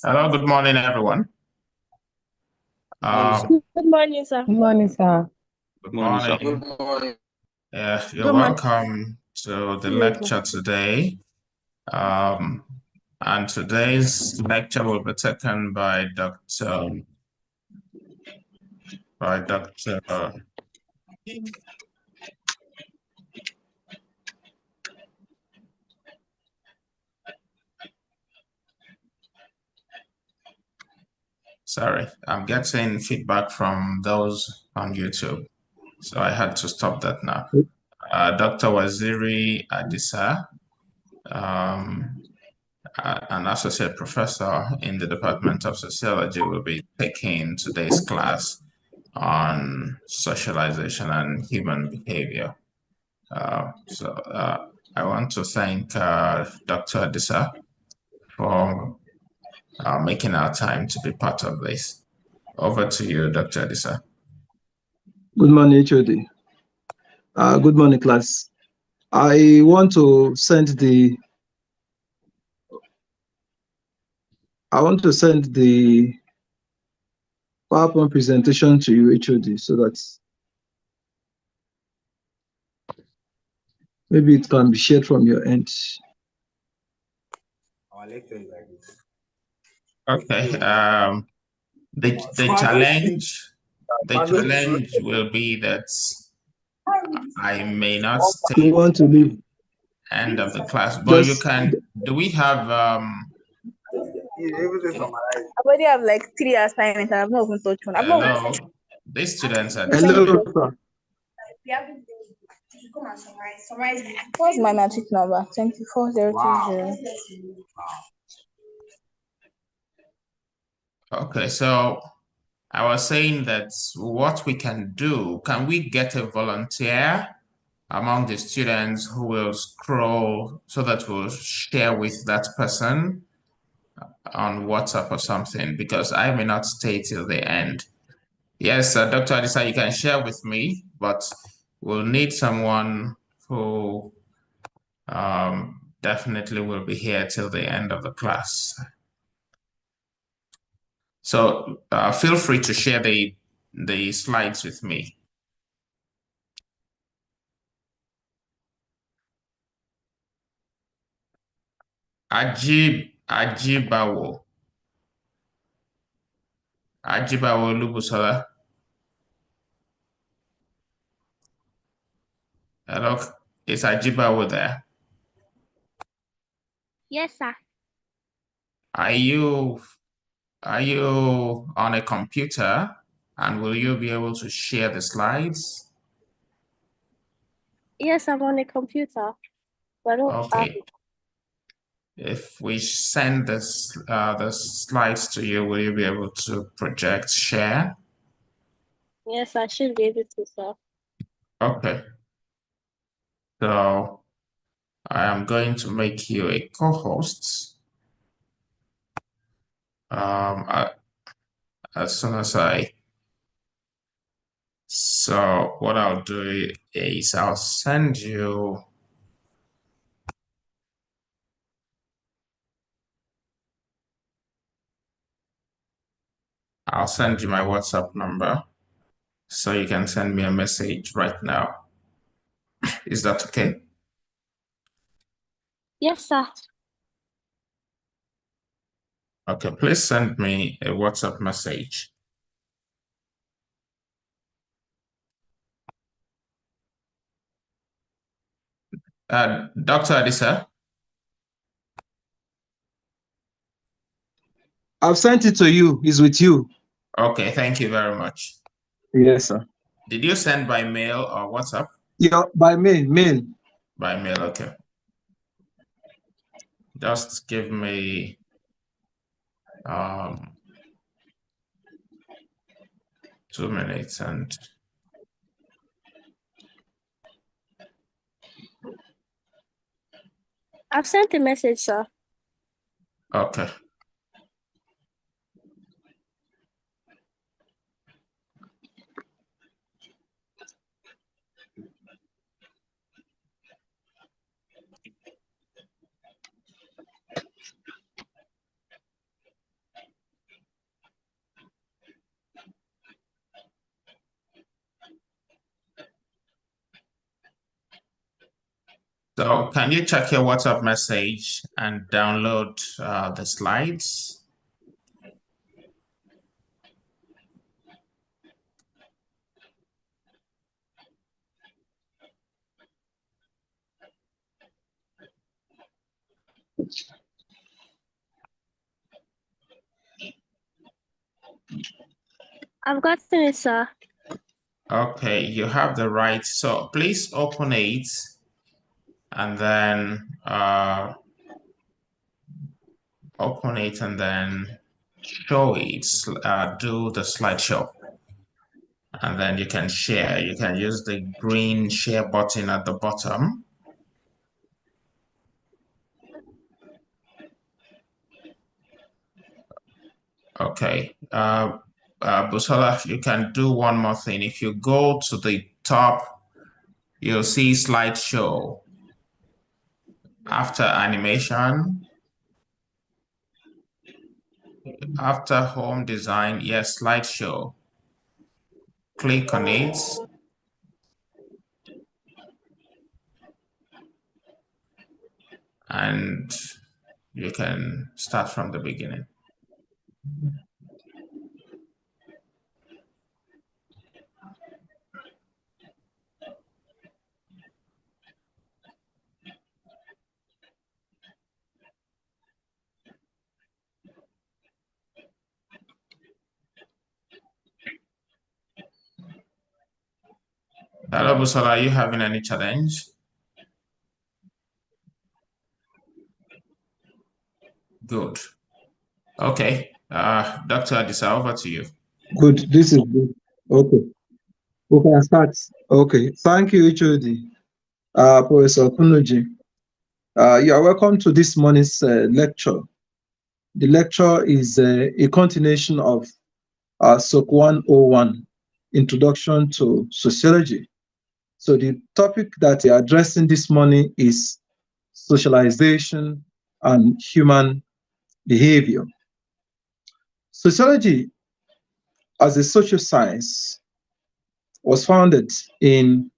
Hello, good morning, everyone. Good morning, sir. Good morning, sir. Good morning. Good morning. Yeah, you're Good morning. welcome to the lecture today. And today's lecture will be taken by Dr. Sorry, I'm getting feedback from those on YouTube, so I had to stop that now. Dr. Waziri Adisa, an associate professor in the Department of Sociology, will be taking today's class on socialization and human behavior. I want to thank Dr. Adisa for making our time to be part of this. Over to you, Dr. Adisa. Good morning, HOD. Good morning, class. I want to send the PowerPoint presentation to you, HOD, so that maybe it can be shared from your end. Okay. The challenge will be that I may not stay. You want to leave? End of the class, but you can. Do we have I already have like 3 assignments and I've not even touched one. Hello, these students are. Hello, sir. What's my matric number? 24020. Okay, so I was saying that what we can do, can we get a volunteer among the students who will scroll so that we'll share with that person on WhatsApp or something, because I may not stay till the end. Yes, Dr. Adisa, you can share with me, but we'll need someone who definitely will be here till the end of the class. So feel free to share the slides with me. Ajibawo Lubusola. Hello, is Ajibawo there? Yes, sir. Are you on a computer, and will you be able to share the slides? Yes, I'm on a computer. But I don't have Okay. If we send this the slides to you, will you be able to project, share? Yes, I should be able to, sir. Okay. So I am going to make you a co-host. As soon as so what I'll do is I'll send you my WhatsApp number, so you can send me a message right now. Is that okay? Yes, sir. Okay, please send me a WhatsApp message. Dr. Adisa? I've sent it to you. It's with you. Okay, thank you very much. Yes, sir. Did you send by mail or WhatsApp? Yeah, by mail. By mail, okay. Just give me 2 minutes and I've sent a message, sir. okay. So can you check your WhatsApp message and download the slides? I've gotten it, sir. Okay, you have the right. So please open it and then show it, do the slideshow. And then you can share. You can use the green share button at the bottom. Okay. Busola, you can do one more thing. If you go to the top, you'll see slideshow. After animation, after home design, yes, slideshow. Click on it. And you can start from the beginning. Hello, Busola, are you having any challenge? Good. Okay. Dr. Adisa, over to you. Good. This is good. Okay. We can start. Okay. Thank you, HOD. Professor Kunuji. You are welcome to this morning's lecture. The lecture is a continuation of SOC 101, Introduction to Sociology. So the topic that we are addressing this morning is socialization and human behavior. Sociology as a social science was founded in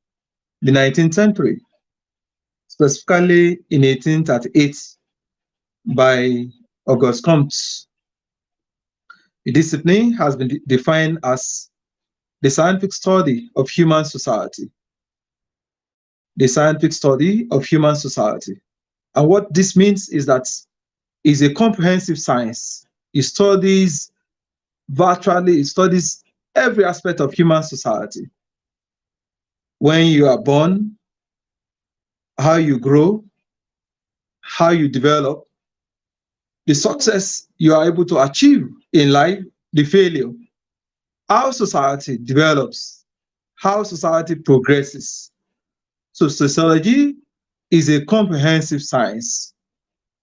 the 19th century, specifically in 1838 by Auguste Comte. The discipline has been defined as the scientific study of human society. The scientific study of human society. And what this means is that it's a comprehensive science. It studies virtually, it studies every aspect of human society. When you are born, how you grow, how you develop, the success you are able to achieve in life, the failure, how society develops, how society progresses. So sociology is a comprehensive science.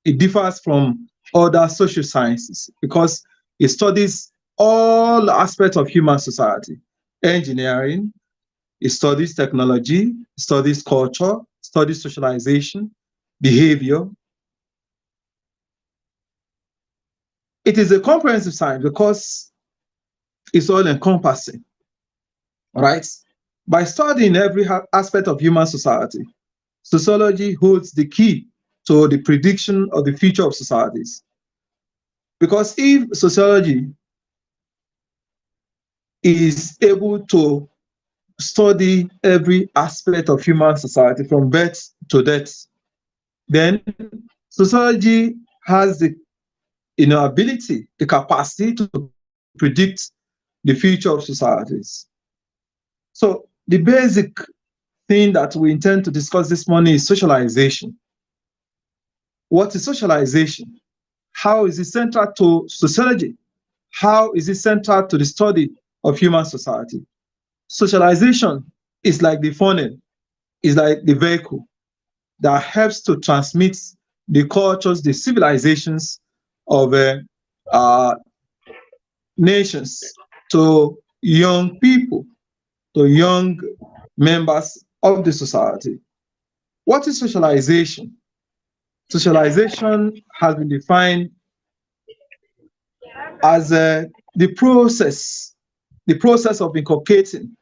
It differs from other social sciences because it studies all aspects of human society. Engineering, it studies technology, it studies culture, studies socialization, behavior. It is a comprehensive science because it's all encompassing, right? By studying every aspect of human society, sociology holds the key to the prediction of the future of societies. Because if sociology is able to study every aspect of human society from birth to death, then sociology has the ability, the capacity to predict the future of societies. So the basic thing that we intend to discuss this morning is socialization. What is socialization? How is it central to sociology? How is it central to the study of human society? Socialization is like the funnel, is like the vehicle that helps to transmit the cultures, the civilizations of nations to young people, to young members of the society. What is socialization? Socialization has been defined as the process of inculcating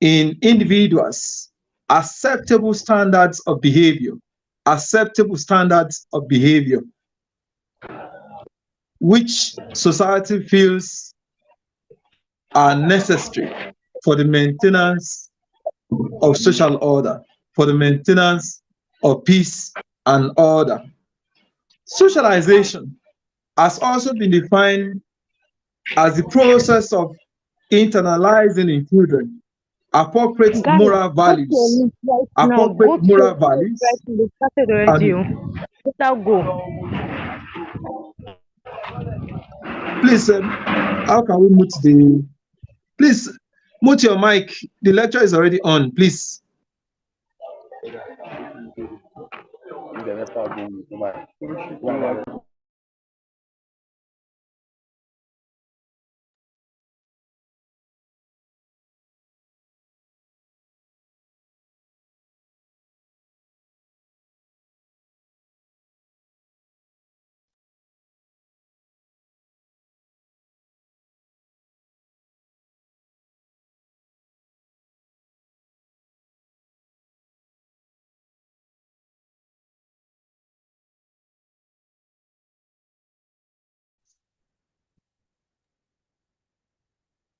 in individuals acceptable standards of behavior, acceptable standards of behavior, which society feels are necessary for the maintenance of social order, for the maintenance of peace and order. Socialization has also been defined as the process of internalizing in children appropriate Guys, moral what's your values, link right now? appropriate Go to your moral link right values, now. They started already. and Better go. please, how can we mute the, please mute your mic. The lecture is already on, please.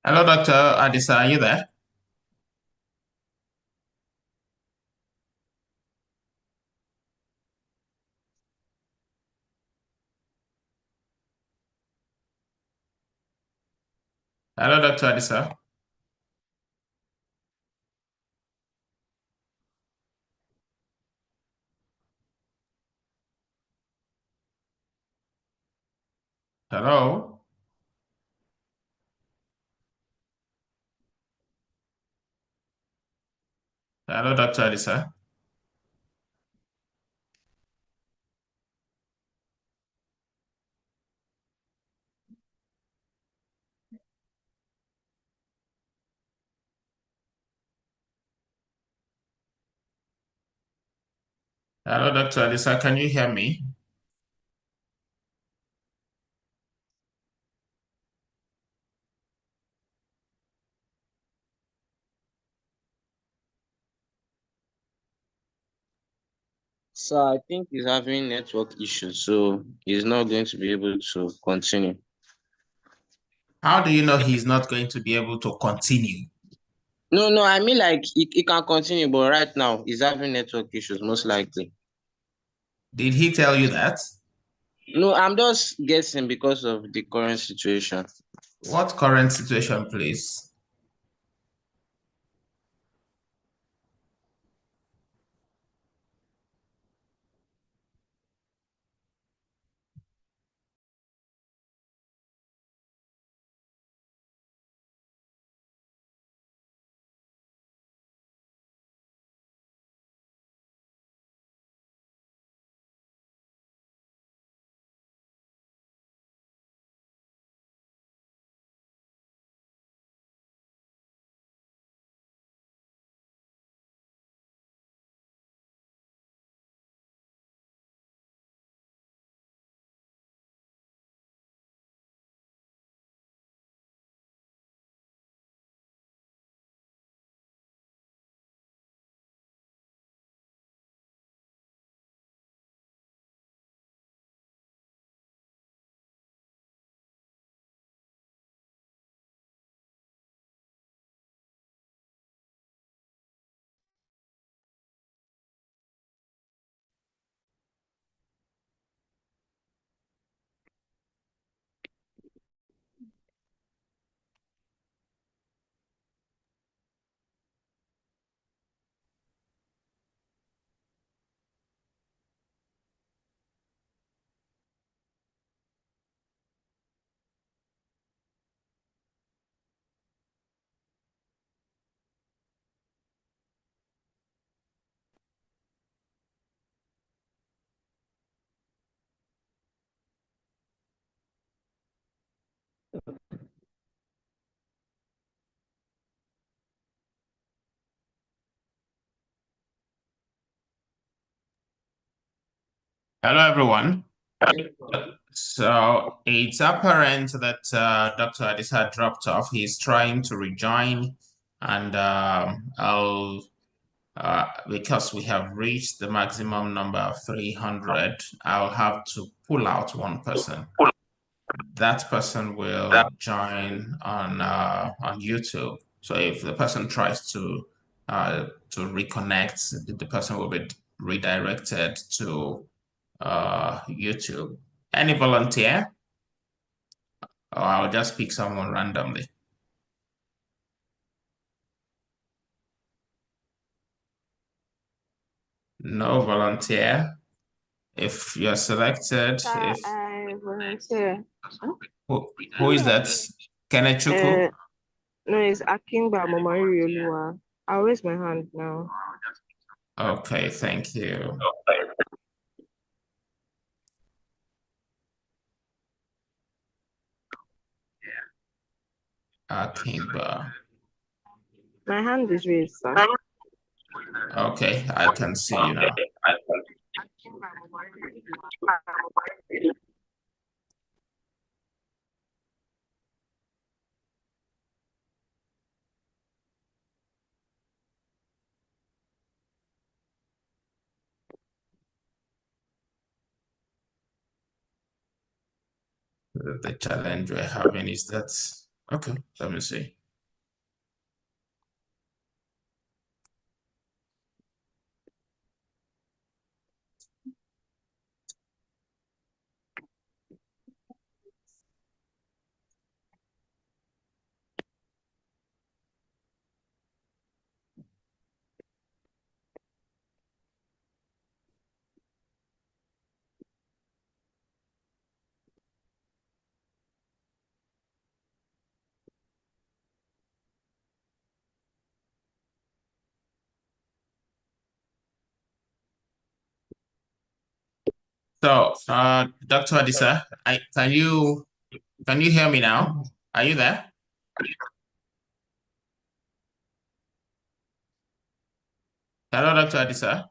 Hello, Dr. Adisa, are you there? Hello, Dr. Adisa. Hello. Hello, Dr. Adisa. Hello, Dr. Alisa, can you hear me? So I think he's having network issues, so he's not going to be able to continue. How do you know he's not going to be able to continue? No, I mean like he can continue, but right now he's having network issues, most likely. Did he tell you that? No, I'm just guessing because of the current situation. What current situation, please? Hello, everyone. So it's apparent that Dr. Adisa dropped off. He's trying to rejoin, and because we have reached the maximum number of 300, I'll have to pull out one person. That person will join on YouTube. So if the person tries to reconnect, the person will be redirected to YouTube. Any volunteer? Or I'll just pick someone randomly. No volunteer. If you're selected, if I volunteer. who is that? Kenechukwu? No, it's Akingba Momari Oluwa. I'll raise my hand now. Okay, thank you. Akingba. My hand is raised, sir. Okay, I can see you now. The challenge we're having is that, okay, let me see. So, Dr. Adisa, can you hear me now? Are you there? Hello, Dr. Adisa.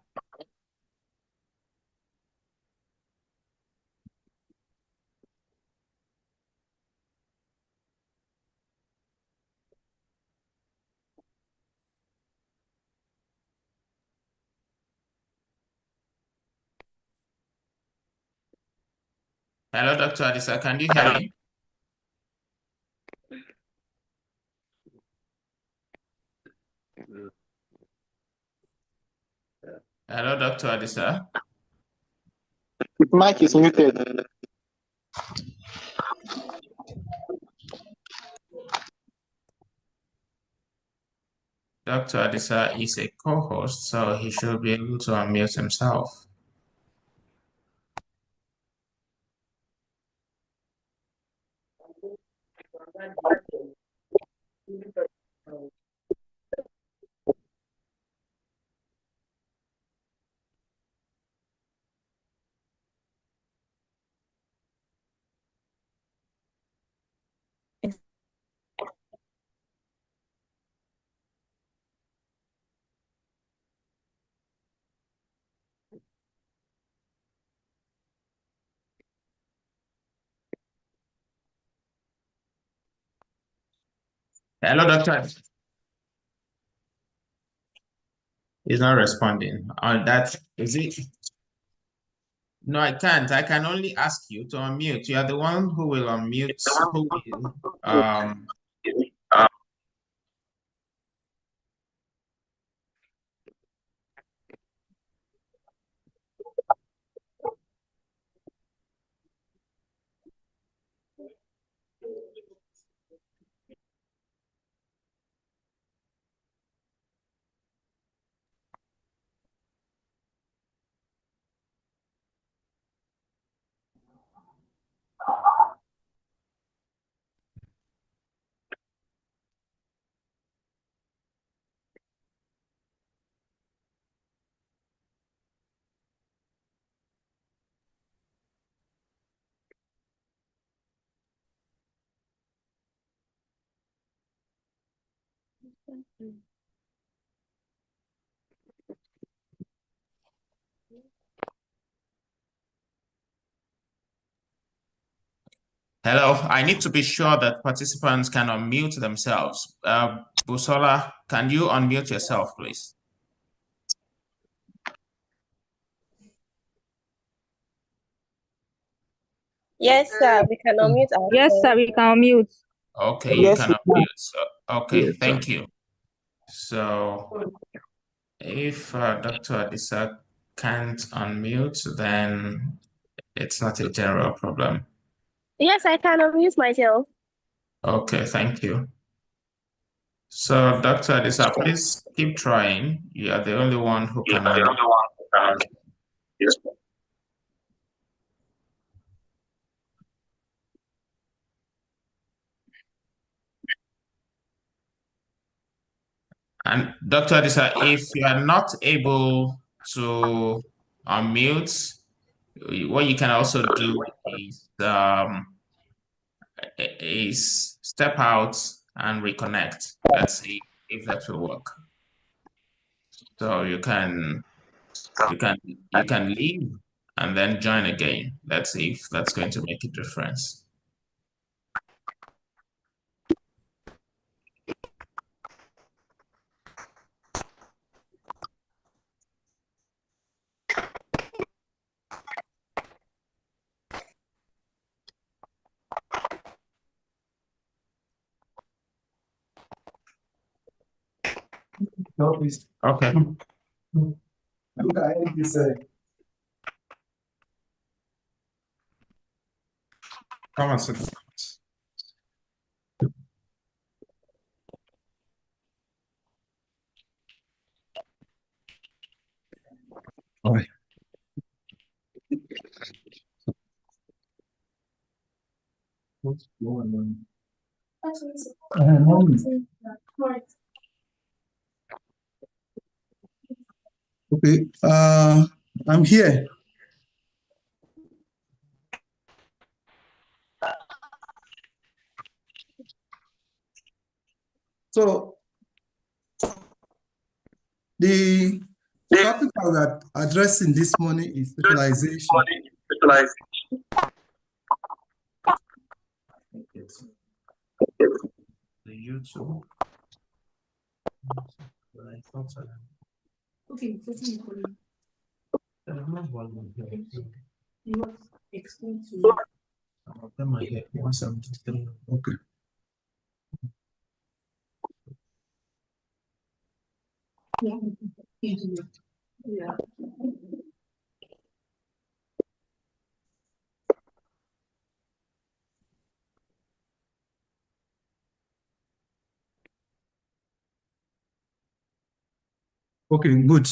Hello, Dr. Adisa, can you hear me? Hello, Dr. Adisa. The mic is muted. Dr. Adisa is a co-host, so he should be able to unmute himself. Hello, Dr. He's not responding. That is it. No, I can't. I can only ask you to unmute. You are the one who will unmute, who will Hello, I need to be sure that participants can unmute themselves. Busola, can you unmute yourself, please? Yes, sir. We can unmute ourselves. Yes, sir, we can unmute. Okay, you Yes, can we can. unmute. So, okay, Yes, sir. thank you. So if Dr. Adisa can't unmute, then it's not a general problem. Yes, I can unmute myself. Okay, thank you. So Dr. Adisa, please keep trying. You are the only one who can unmute. Yes. And Dr. Adisa, if you are not able to unmute, what you can also do is step out and reconnect. Let's see if that will work. So you can leave and then join again. Let's see if that's going to make a difference. No, please. Okay. Look at anything you say. Come on, sit. All right. What's going on? Okay, I'm here. So the topic I will addressing this morning is socialization. The YouTube. I thought so. Okay, you want explain to me. Okay. Okay, good.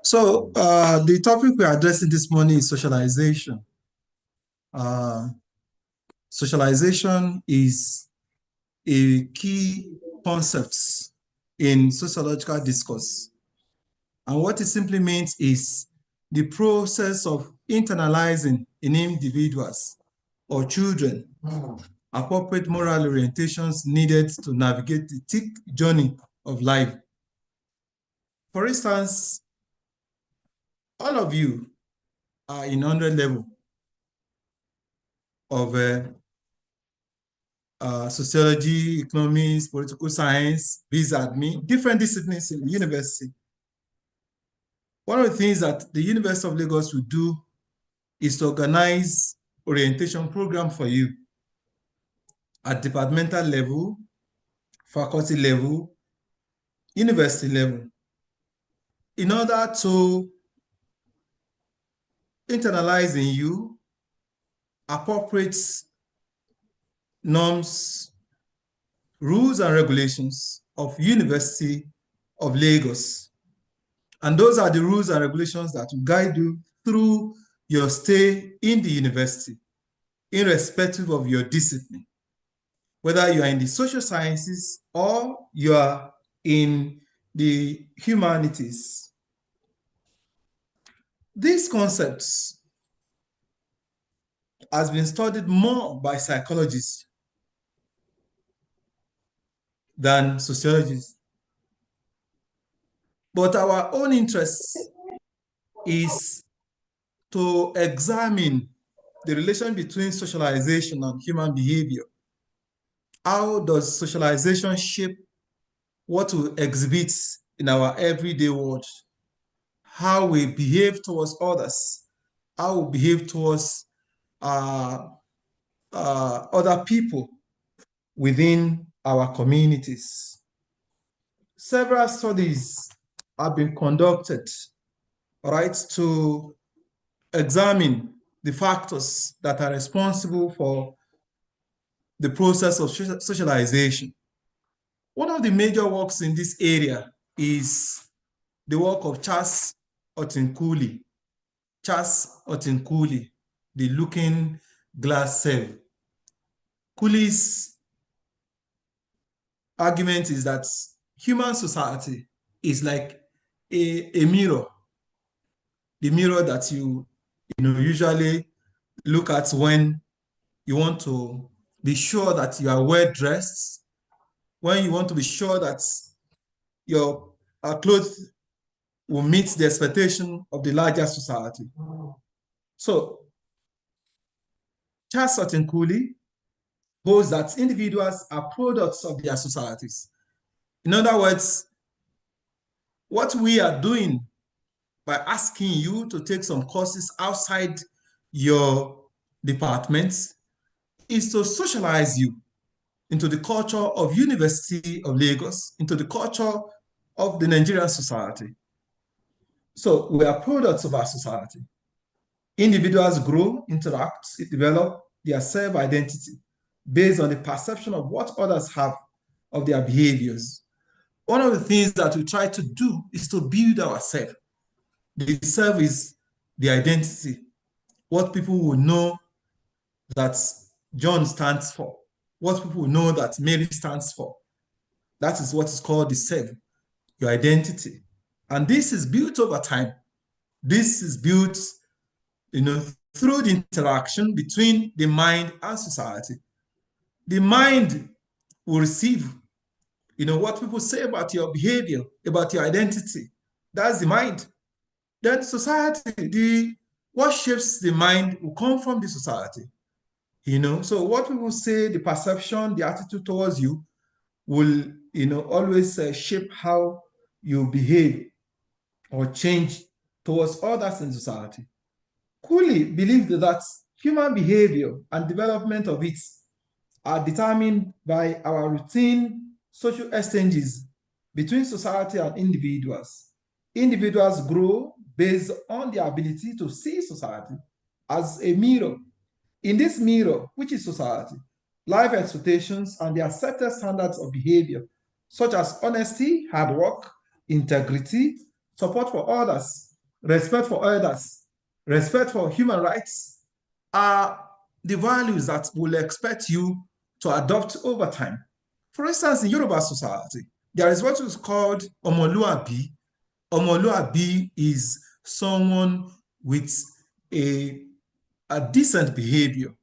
So the topic we're addressing this morning is socialization. Socialization is a key concept in sociological discourse. And what it simply means is the process of internalizing in individuals or children appropriate moral orientations needed to navigate the thick journey of life. For instance, all of you are in 100 level of sociology, economics, political science, biz admin, different disciplines in the university. One of the things that the University of Lagos will do is to organize orientation program for you at departmental level, faculty level, university level, in order to internalize in you appropriate norms, rules and regulations of University of Lagos. And those are the rules and regulations that will guide you through your stay in the university, irrespective of your discipline, whether you are in the social sciences or you are in the humanities. These concepts has been studied more by psychologists than sociologists. But our own interest is to examine the relation between socialization and human behavior. How does socialization shape what we exhibit in our everyday world? How we behave towards others, how we behave towards other people within our communities. Several studies have been conducted, right, to examine the factors that are responsible for the process of socialization. One of the major works in this area is the work of Charles Otinkuley. Charles Otinkuley, the looking glass self. Cooley's argument is that human society is like a mirror, the mirror that you usually look at when you want to be sure that you are well dressed, when you want to be sure that your clothes will meet the expectation of the larger society. So, Charles Sutton Cooley holds that individuals are products of their societies. In other words, what we are doing by asking you to take some courses outside your departments is to socialize you into the culture of University of Lagos, into the culture of the Nigerian society. So we are products of our society. Individuals grow, interact, develop their self-identity based on the perception of what others have of their behaviors. One of the things that we try to do is to build ourselves. The self is the identity, what people will know that John stands for, what people will know that Mary stands for. That is what is called the self, your identity. And this is built over time. This is built, through the interaction between the mind and society. The mind will receive, what people say about your behavior, about your identity. That's the mind. Then society, what shapes the mind will come from the society. So what people say, the perception, the attitude towards you will, always shape how you behave or change towards others in society. Cooley believed that human behavior and development of it are determined by our routine social exchanges between society and individuals. Individuals grow based on their ability to see society as a mirror. In this mirror, which is society, life expectations and the accepted standards of behavior, such as honesty, hard work, integrity, support for others, respect for human rights, are the values that will expect you to adopt over time. For instance, in Yoruba society, there is what is called omoluabi. Omoluabi is someone with a decent behavior,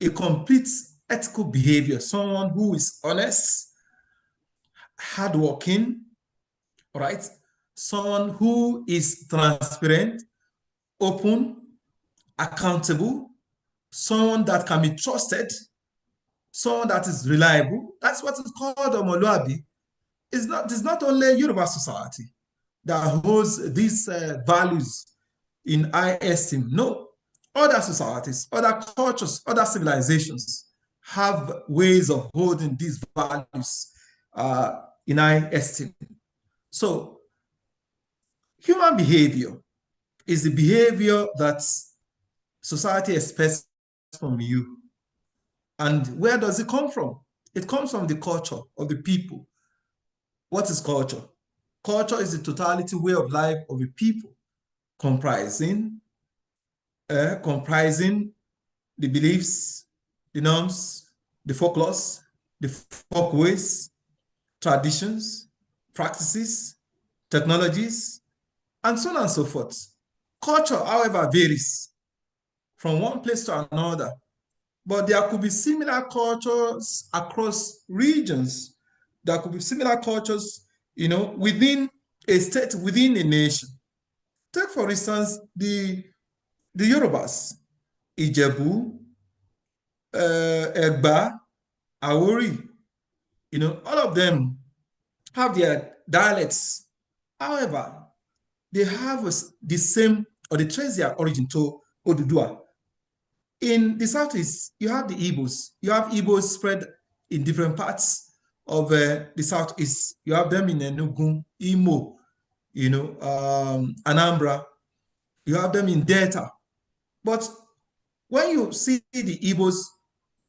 a complete ethical behavior, someone who is honest, hardworking, right? Someone who is transparent, open, accountable, someone that can be trusted, someone that is reliable. That's what is called Omoluabi. It's not only Yoruba society that holds these values in high esteem. No, other societies, other cultures, other civilizations have ways of holding these values in high esteem. So, human behavior is the behavior that society expects from you. And where does it come from? It comes from the culture of the people. What is culture? Culture is the totality way of life of a people, comprising the beliefs, the norms, the folklores, the folkways, traditions, practices, technologies, and so on and so forth. Culture, however, varies from one place to another, but there could be similar cultures across regions. There could be similar cultures, within a state, within a nation. Take, for instance, the Yorubas, Ijebu, Egba, Awori, all of them have their dialects. However, they have the same, or they trace their origin to Odudua. In the Southeast, you have the Igbos. You have Igbos spread in different parts of the Southeast. You have them in Enugu, Imo, Anambra. You have them in Delta. But when you see the Igbos,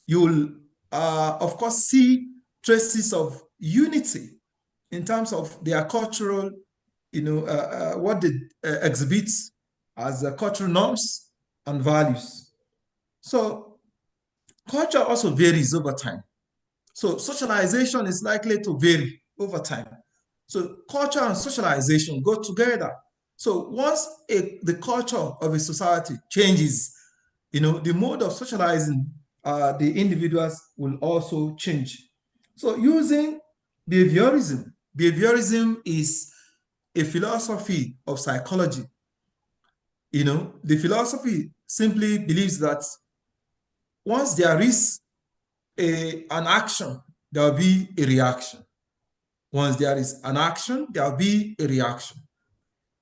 you'll, of course, see traces of unity in terms of their cultural, what they exhibit as cultural norms and values. So culture also varies over time. So socialization is likely to vary over time. So culture and socialization go together. So once the culture of a society changes, the mode of socializing the individuals will also change. So using behaviorism is a philosophy of psychology. The philosophy simply believes that once there is an action, there will be a reaction. Once there is an action, there will be a reaction.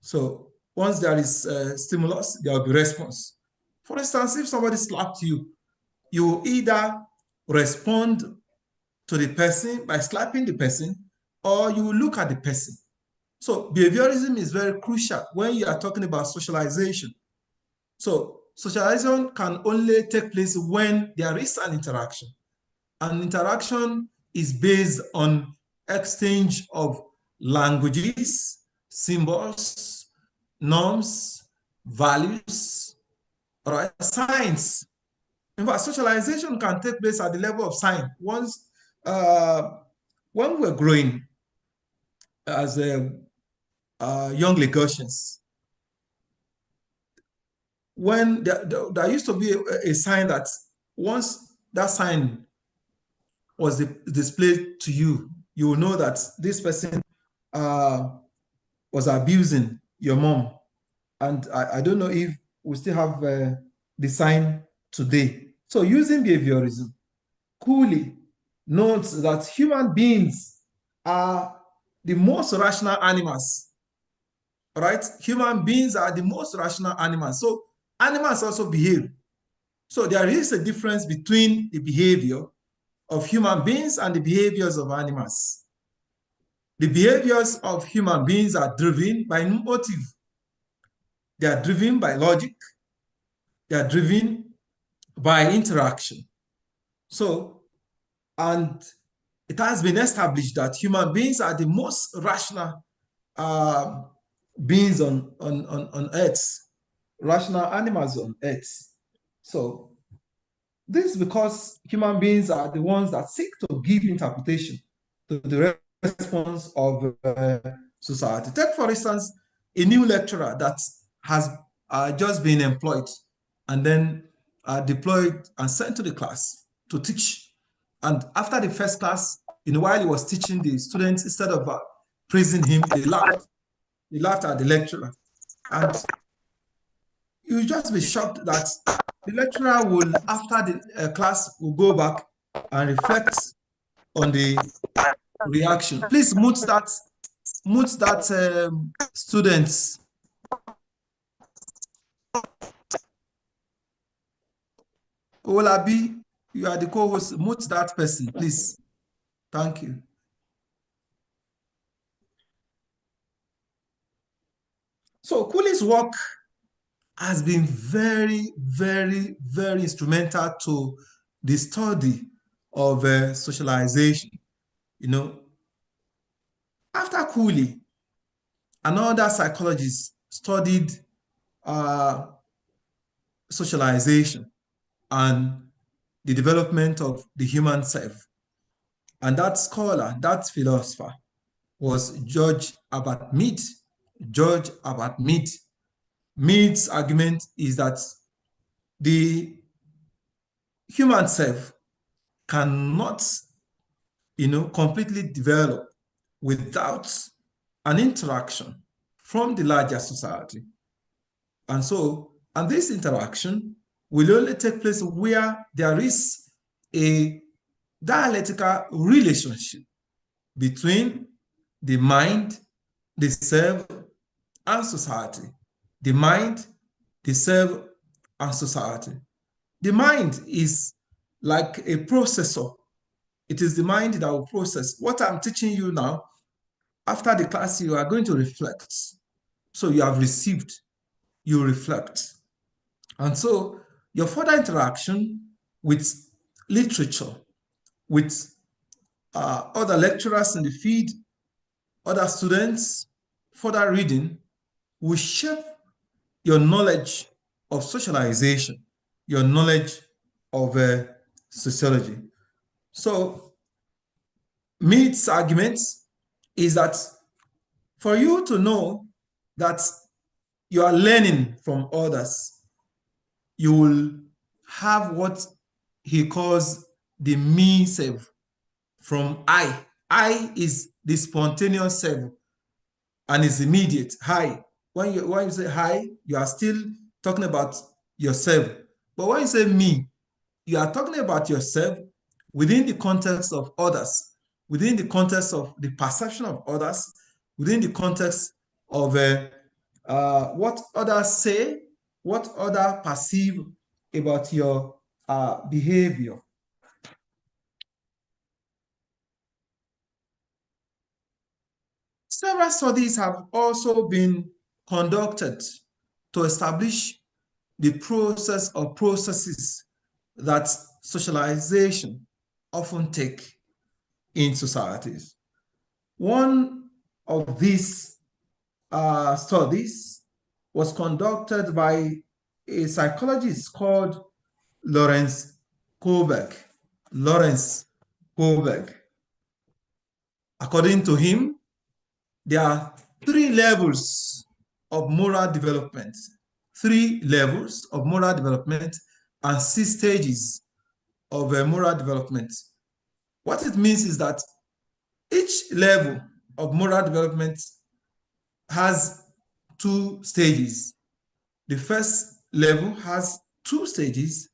So once there is a stimulus, there will be response. For instance, if somebody slapped you, you will either respond to the person by slapping the person, or you will look at the person. So behaviorism is very crucial when you are talking about socialization. So socialization can only take place when there is an interaction. An interaction is based on exchange of languages, symbols, norms, values, right? Signs. In fact, socialization can take place at the level of sign. Once, when we were growing as young Lagosians, when there used to be a sign that once that sign was displayed to you, you will know that this person was abusing your mom. And I don't know if we still have the sign today. So using behaviorism, Cooley notes that human beings are the most rational animals, right? Human beings are the most rational animals. So animals also behave So there is a difference between the behavior of human beings and the behaviors of animals. The behaviors of human beings are driven by motive. They are driven by logic. They are driven by interaction. So, and it has been established that human beings are the most rational beings on Earth, rational animals on Earth. So, this is because human beings are the ones that seek to give interpretation to the response of society. Take, for instance, a new lecturer that has just been employed and then deployed and sent to the class to teach. And after the first class, while he was teaching the students, instead of praising him, they laughed. They laughed at the lecturer. And you just be shocked that the lecturer will, after the class, will go back and reflect on the reaction. Please mute that students. Olabi, you are the co-host. Mute that person, please. Thank you. So Cooley's work has been very, very, very instrumental to the study of socialization. After Cooley, another psychologist studied socialization and the development of the human self. And that scholar, that philosopher, was George Herbert Mead. George Herbert Mead. Mead's argument is that the human self cannot, completely develop without an interaction from the larger society. And this interaction will only take place where there is a dialectical relationship between the mind, the self, and society. The mind, the self, and society. The mind is like a processor. It is the mind that will process. What I'm teaching you now, after the class, you are going to reflect. So you have received, you reflect. And so your further interaction with literature, with other lecturers in the field, other students, further reading will shape your knowledge of socialization, your knowledge of sociology. So Mead's argument is that for you to know that you are learning from others, you will have what he calls the me self from I. I is the spontaneous self and is immediate. Hi. When you say hi, you are still talking about yourself. But when you say me, you are talking about yourself within the context of others, within the context of the perception of others, within the context of what others say, what others perceive about your behavior. Several studies have also been conducted to establish the process or processes that socialization often take in societies. One of these studies was conducted by a psychologist called Lawrence Kohlberg. Lawrence Kohlberg. According to him, there are 3 levels of moral development, 3 levels of moral development and 6 stages of moral development. What it means is that each level of moral development has 2 stages. The first level has 2 stages,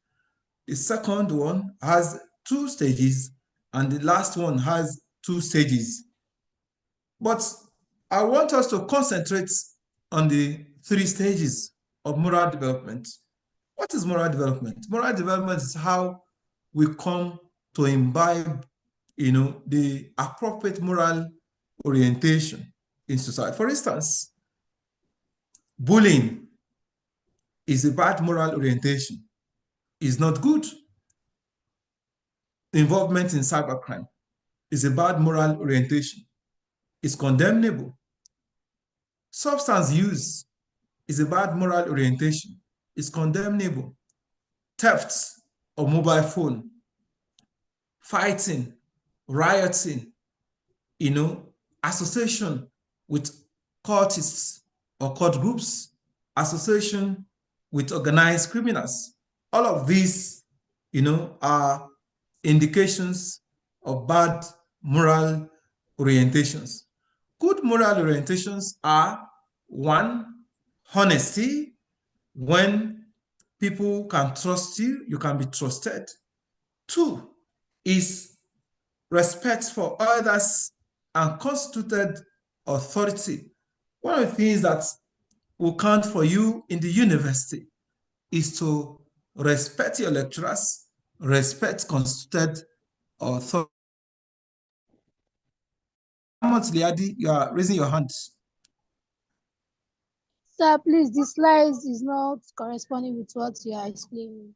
the second one has 2 stages, and the last one has 2 stages. But I want us to concentrate on the 3 stages of moral development. What is moral development? Moral development is how we come to imbibe, the appropriate moral orientation in society. For instance, bullying is a bad moral orientation. It's not good. Involvement in cybercrime is a bad moral orientation. It's condemnable. Substance use is a bad moral orientation. It's condemnable. Theft of mobile phone, fighting, rioting, association with cultists or cult groups, association with organized criminals. All of these, are indications of bad moral orientations. Good moral orientations are: one, honesty. When people can trust you, you can be trusted. Two is respect for others and constituted authority. One of the things that will count for you in the university is to respect your lecturers, respect constituted authority. Liadi, you are raising your hand. Sir, please, the slides is not corresponding with what you are explaining.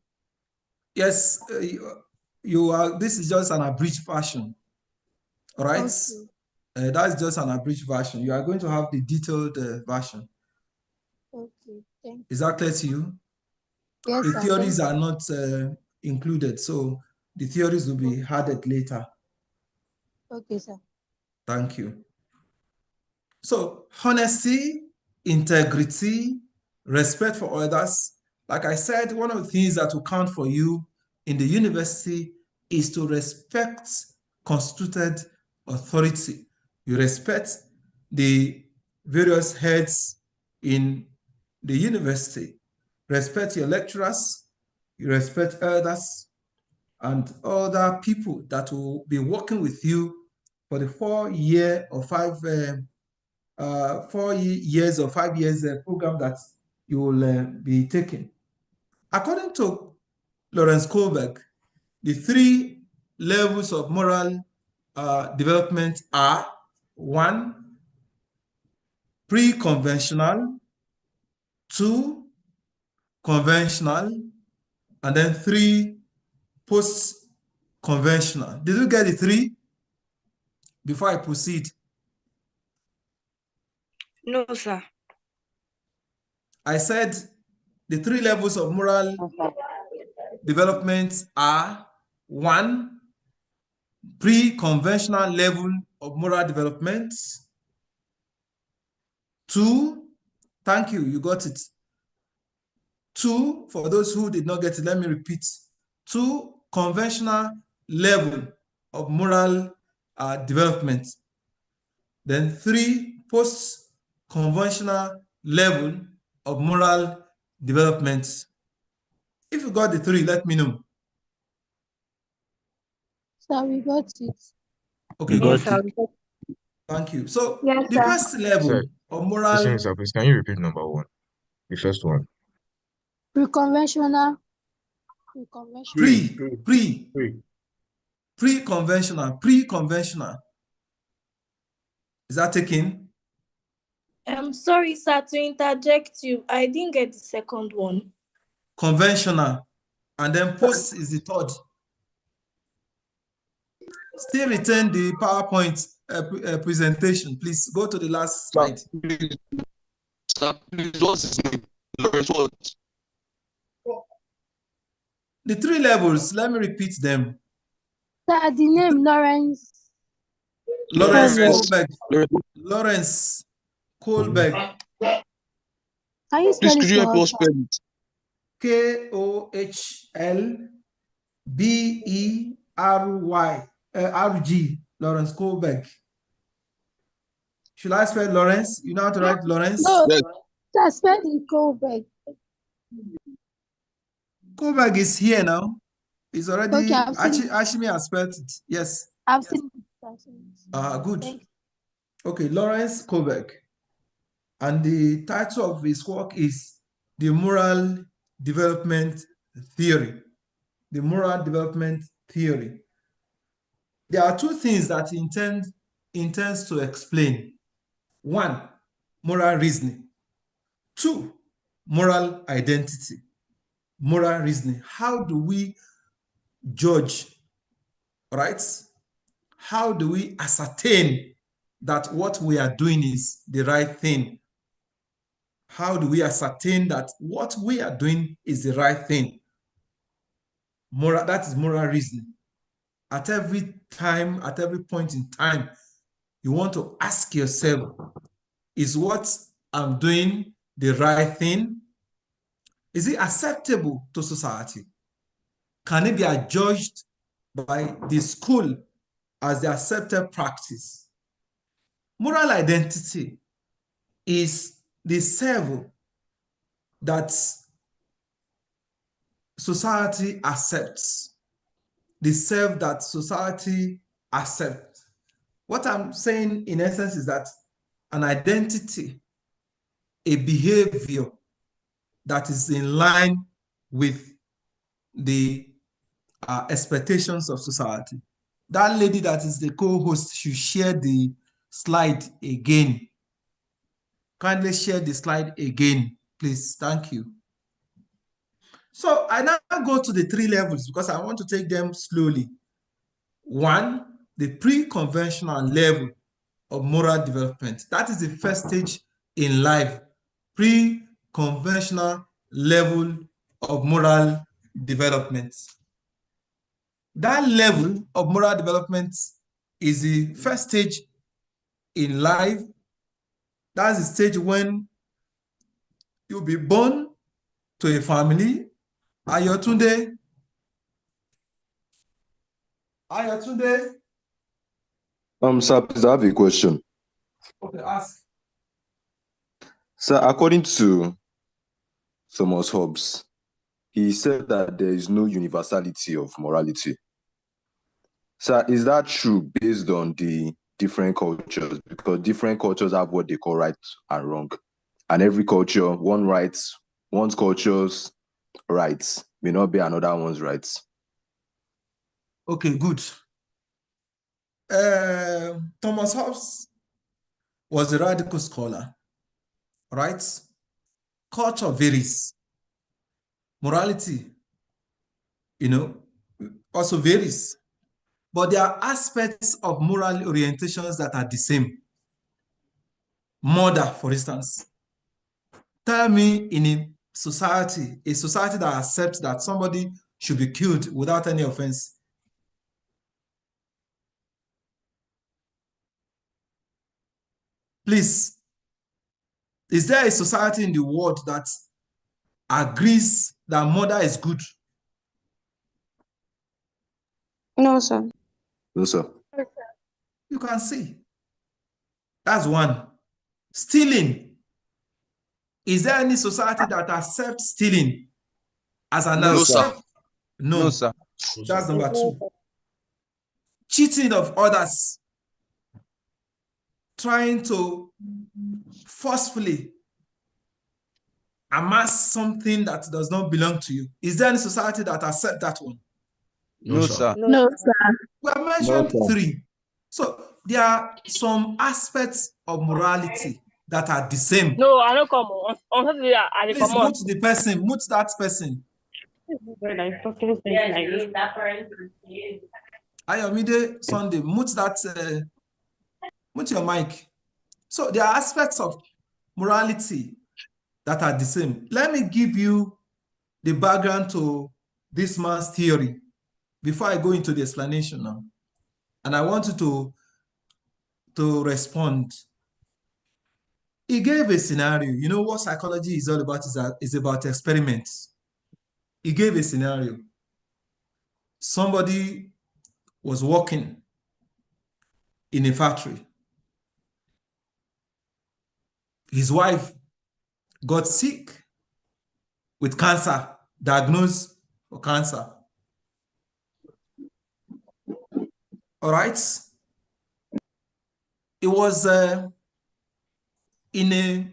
Yes, you are. This is just an abridged version. All right. Okay. That's just an abridged version. You are going to have the detailed version. Okay, thank you. Is that clear to you? Yes, the sir, theories are not included, so the theories will be added later. Okay, sir. Thank you. So, honesty, integrity, respect for others. Like I said, one of the things that will count for you in the university is to respect constituted authority. You respect the various heads in the university. Respect your lecturers, you respect elders, and other people that will be working with you for the 4 year or 5 4 years or 5 years program that you will be taking. According to Lawrence Kohlberg, the 3 levels of moral development are: 1, pre-conventional; 2, conventional; and then 3, post-conventional. Did you get the 3 before I proceed? No, sir. I said the 3 levels of moral development are: 1, pre-conventional level of moral development; 2, thank you, you got it. 2, for those who did not get it, let me repeat. 2, conventional level of moral development. Then 3, post-conventional level of moral development. If you got the 3, let me know. So we got it. Okay, Got good. it. Thank you. So Yes, the sir. first level Sir, of moral... Listen, sir, please, can you repeat number 1? The first one. Pre-conventional. Pre-conventional. Is that taken? I'm sorry, sir, to interject you. I didn't get the second one. Conventional. And then post is the third. Still retain the PowerPoint presentation. Please go to the last slide. Sir, please, what's his name? Lawrence what? The 3 levels, let me repeat them. Sir, the name Lawrence. Lawrence Kohlberg. Kohlberg. Lawrence Kohlberg. Can you spell Please, could you help it us spell it? Kohlberg. Lawrence Kohlberg. Should I spell Lawrence? You know how to write Lawrence? No, Yes. sir, spell it Kohlberg. Kohlberg is here now. He's already... Okay, I've seen it. Ashimi has spelled it. Yes. I've seen it. Good. Thank you. Okay, Lawrence Kohlberg. And the title of his work is The Moral development theory. The moral development theory. There are two things that intends to explain. One, moral reasoning. Two, moral identity. Moral reasoning. How do we judge, right? How do we ascertain that what we are doing is the right thing? How do we ascertain that what we are doing is the right thing? That is moral reasoning. At every time, at every point in time, you want to ask yourself, is what I'm doing the right thing? Is it acceptable to society? Can it be adjudged by the school as the accepted practice? Moral identity is the self that society accepts, the self that society accepts. What I'm saying in essence is that an identity, a behavior that is in line with the expectations of society. That lady that is the co-host should share the slide again. Kindly share the slide again, please. Thank you. So I now go to the 3 levels because I want to take them slowly. One, the pre-conventional level of moral development. That is the first stage in life, pre-conventional level of moral development. That level of moral development is the first stage in life. That's the stage when you'll be born to a family. Ayotunde. Sir, please, I have a question. Okay, ask. Sir, according to Thomas Hobbes, he said that there is no universality of morality. Sir, is that true based on the different cultures? Because different cultures have what they call right and wrong. And every culture, one's culture's rights may not be another one's rights. Okay, good. Thomas Hobbes was a radical scholar, right? Culture varies. Morality, also varies. But there are aspects of moral orientations that are the same. Murder, for instance. Tell me in a society that accepts that somebody should be killed without any offense. Please, is there a society in the world that agrees that murder is good? No, sir. No, sir. You can see. That's one. Stealing. Is there any society that accepts stealing as an No, sir. No. No, sir. That's number 2. Cheating of others. Trying to forcefully amass something that does not belong to you. Is there any society that accepts that one? No, sir. No, sir. We have mentioned 3. So there are some aspects of morality that are the same. No, I don't come on. On Saturday, I Please come on. mute the person, mute that person. Ayomide Sunday, mute your mic. So there are aspects of morality that are the same. Let me give you the background to this man's theory before I go into the explanation now. And I want you to respond. He gave a scenario. You know what psychology is all about is about experiments. He gave a scenario. Somebody was working in a factory. His wife got sick with cancer, diagnosed for cancer. All right. It was in a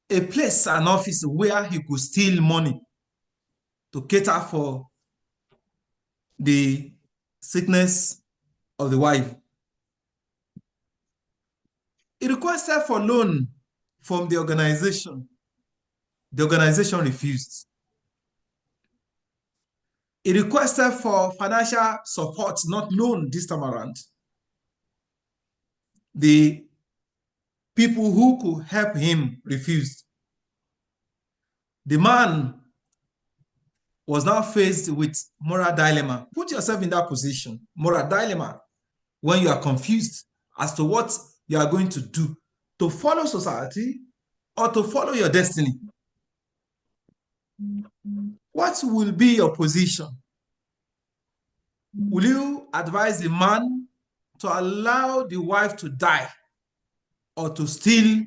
a place, an office where he could steal money to cater for the sickness of the wife. He requested for loan from the organization. The organization refused. He requested for financial support, not loan this time around. The people who could help him refused. The man was now faced with moral dilemma. Put yourself in that position, moral dilemma, when you are confused as to what you are going to do, to follow society or to follow your destiny. What will be your position? Will you advise the man to allow the wife to die or to steal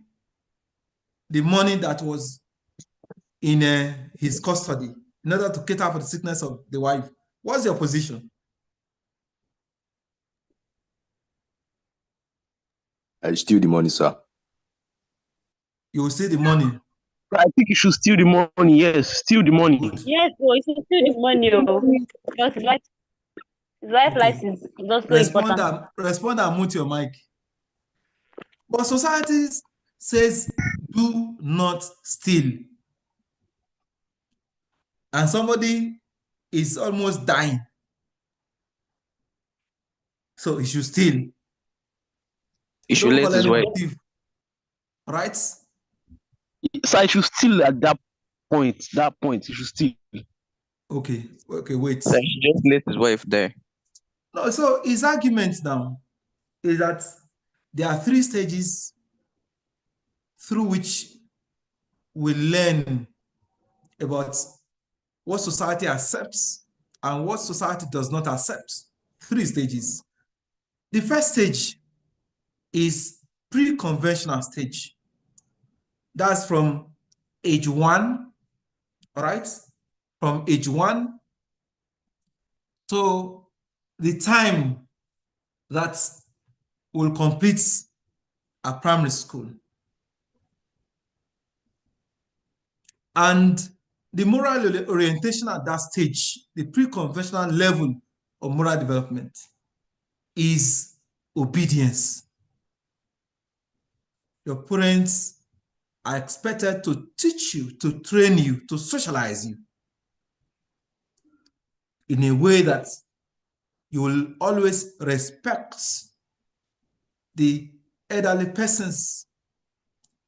the money that was in his custody in order to cater for the sickness of the wife? What's your position? I steal the money, sir. You will steal the money. I think you should steal the money. Yes, steal the money. Good. Yes, boy, so steal the money, because his life Okay. license is also important. Respond and mute your mic. But society says do not steal. And somebody is almost dying. So he should steal. He should Don't let call his wife. anybody thief. Right? So I should steal at that point. That point, you should steal. Okay, wait. So he should just let his wife die. No, so his argument now is that there are 3 stages through which we learn about what society accepts and what society does not accept. 3 stages. The first stage is pre-conventional stage. That's from age 1, all right? From age 1 to the time that will complete a primary school. And the moral orientation at that stage, the pre-conventional level of moral development, is obedience. Your parents are expected to teach you, to train you, to socialize you in a way that you will always respect the elderly persons,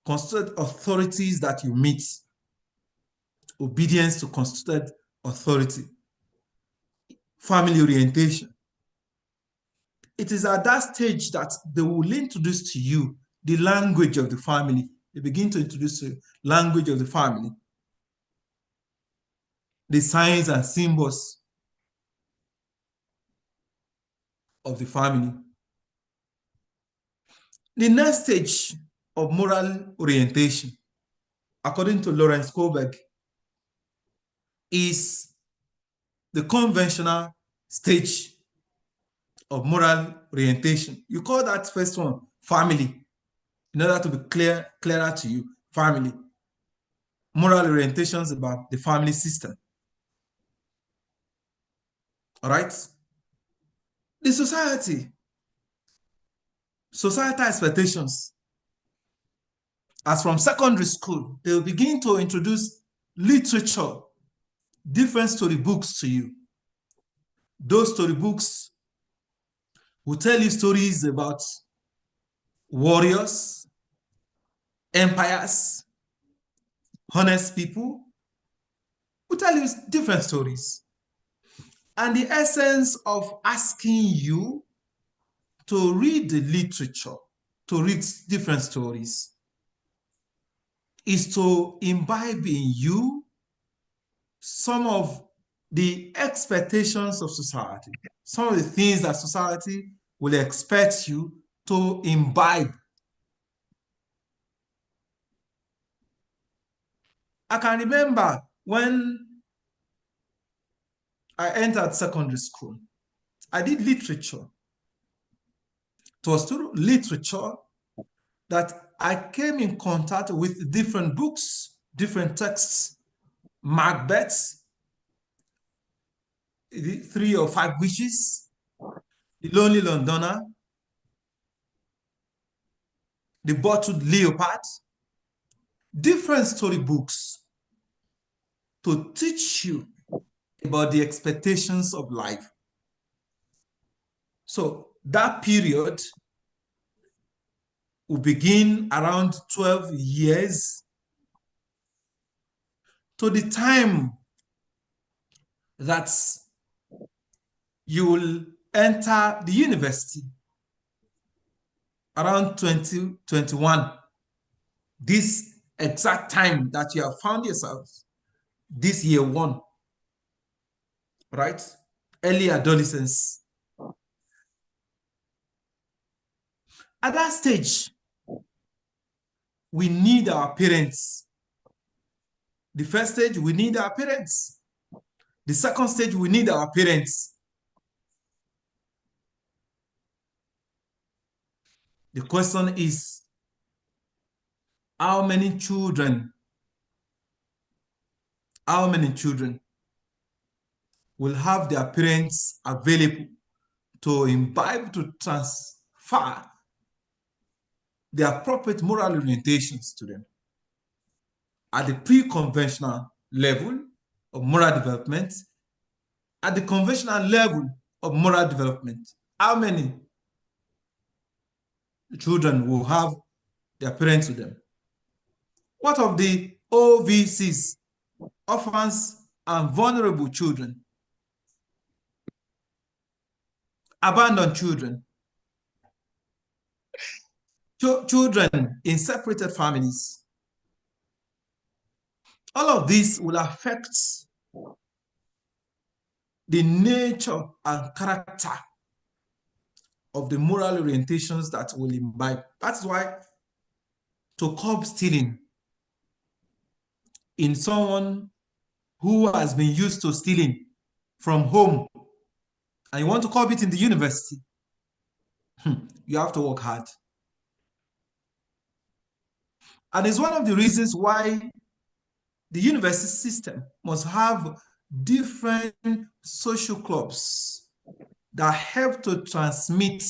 constituted authorities that you meet. Obedience to constituted authority. Family orientation. It is at that stage that they will introduce to you the language of the family. They begin to introduce the language of the family, the signs and symbols of the family. The next stage of moral orientation, according to Lawrence Kohlberg, is the conventional stage of moral orientation. You call that first one family, in order to be clearer to you, family. Moral orientations about the family system. All right? The societal expectations. As from secondary school, they will begin to introduce literature, different storybooks to you. Those storybooks will tell you stories about warriors, empires, honest people, will tell you different stories. And the essence of asking you to read the literature, to read different stories, is to imbibe in you some of the expectations of society, some of the things that society will expect you to imbibe. I can remember when I entered secondary school, I did literature. It was through literature that I came in contact with different books, different texts, Macbeth, the 3 or 5 Witches, The Lonely Londoner, The Bottled Leopard, different storybooks to teach you about the expectations of life. So that period will begin around 12 years to the time that you will enter the university around 2021. This exact time that you have found yourself, this year 1, right? Early adolescence. At that stage, we need our parents. The first stage, we need our parents. The second stage, we need our parents. The question is, how many children will have their parents available to imbibe, to transfer the appropriate moral orientations to them at the pre-conventional level of moral development, at the conventional level of moral development? How many children will have their parents with them? What of the OVCs, orphans and vulnerable children, abandoned children, children in separated families? All of this will affect the nature and character of the moral orientations that will imbibe. That's why to curb stealing in someone who has been used to stealing from home and you want to curb it in the university, you have to work hard. And it's one of the reasons why the university system must have different social clubs that help to transmit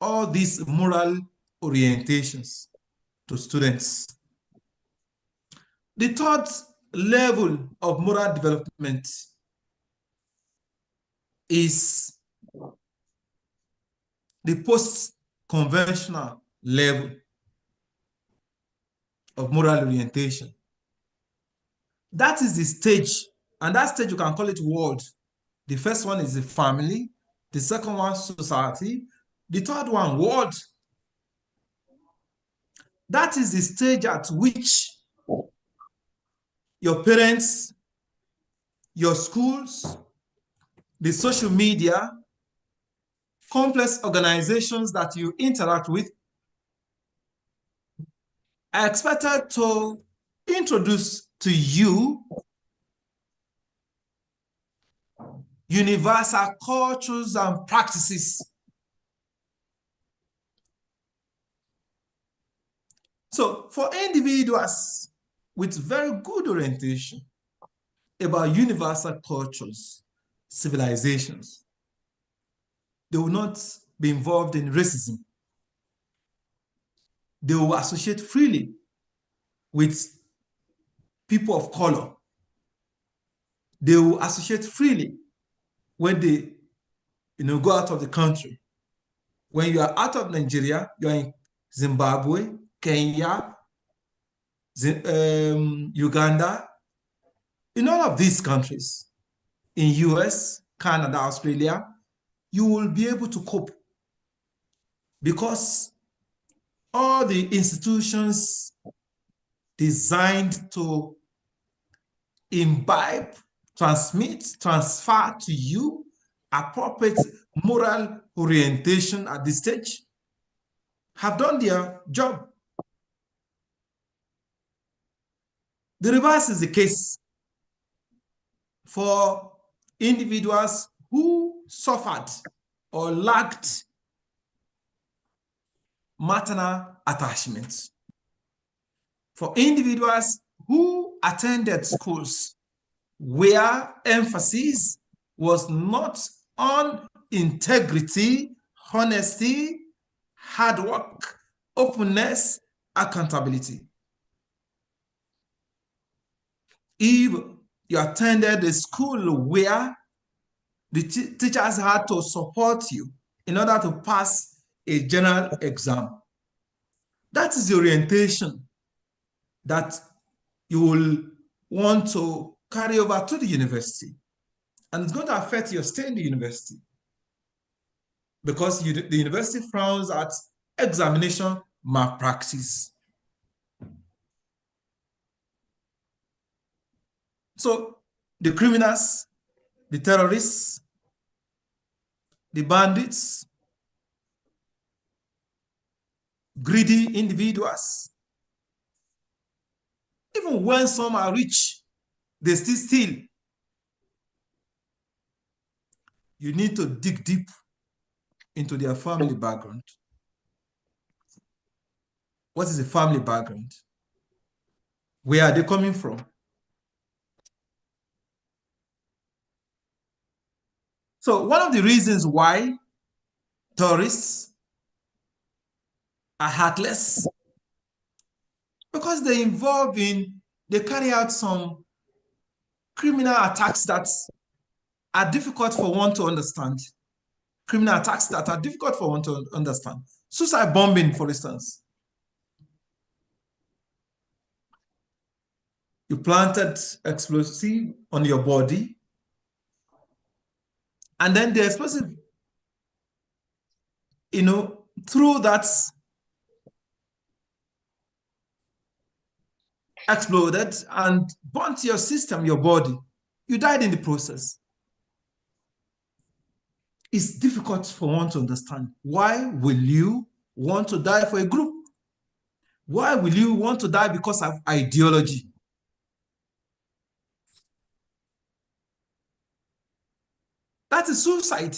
all these moral orientations to students. The third level of moral development is the post-conventional level of moral orientation. That is the stage, and that stage you can call it world. The first one is the family, the second one society, the third one world. That is the stage at which your parents, your schools, the social media, complex organizations that you interact with are expected to introduce to you universal cultures and practices. So for individuals with very good orientation about universal cultures, civilizations, they will not be involved in racism. They will associate freely with people of color. They will associate freely when they go out of the country. When you are out of Nigeria, you are in Zimbabwe, Kenya, Uganda, in all of these countries, in US, Canada, Australia, you will be able to cope because all the institutions designed to imbibe, transmit, transfer to you appropriate moral orientation at this stage have done their job. The reverse is the case for individuals who suffered or lacked maternal attachment. For individuals who attended schools where emphasis was not on integrity, honesty, hard work, openness, accountability. If you attended a school where the teachers had to support you in order to pass a general exam, that is the orientation that you will want to carry over to the university. And it's going to affect your stay in the university because the university frowns at examination malpractice. So the criminals, the terrorists, the bandits, greedy individuals, even when some are rich, they still steal. You need to dig deep into their family background. What is the family background? Where are they coming from? So one of the reasons why terrorists are heartless, because they carry out some criminal attacks that are difficult for one to understand. Criminal attacks that are difficult for one to understand. Suicide bombing, for instance. You planted explosive on your body, and then the explosive, through that exploded and burnt your system, your body. You died in the process. It's difficult for one to understand. Why will you want to die for a group? Why will you want to die because of ideology? That is suicide.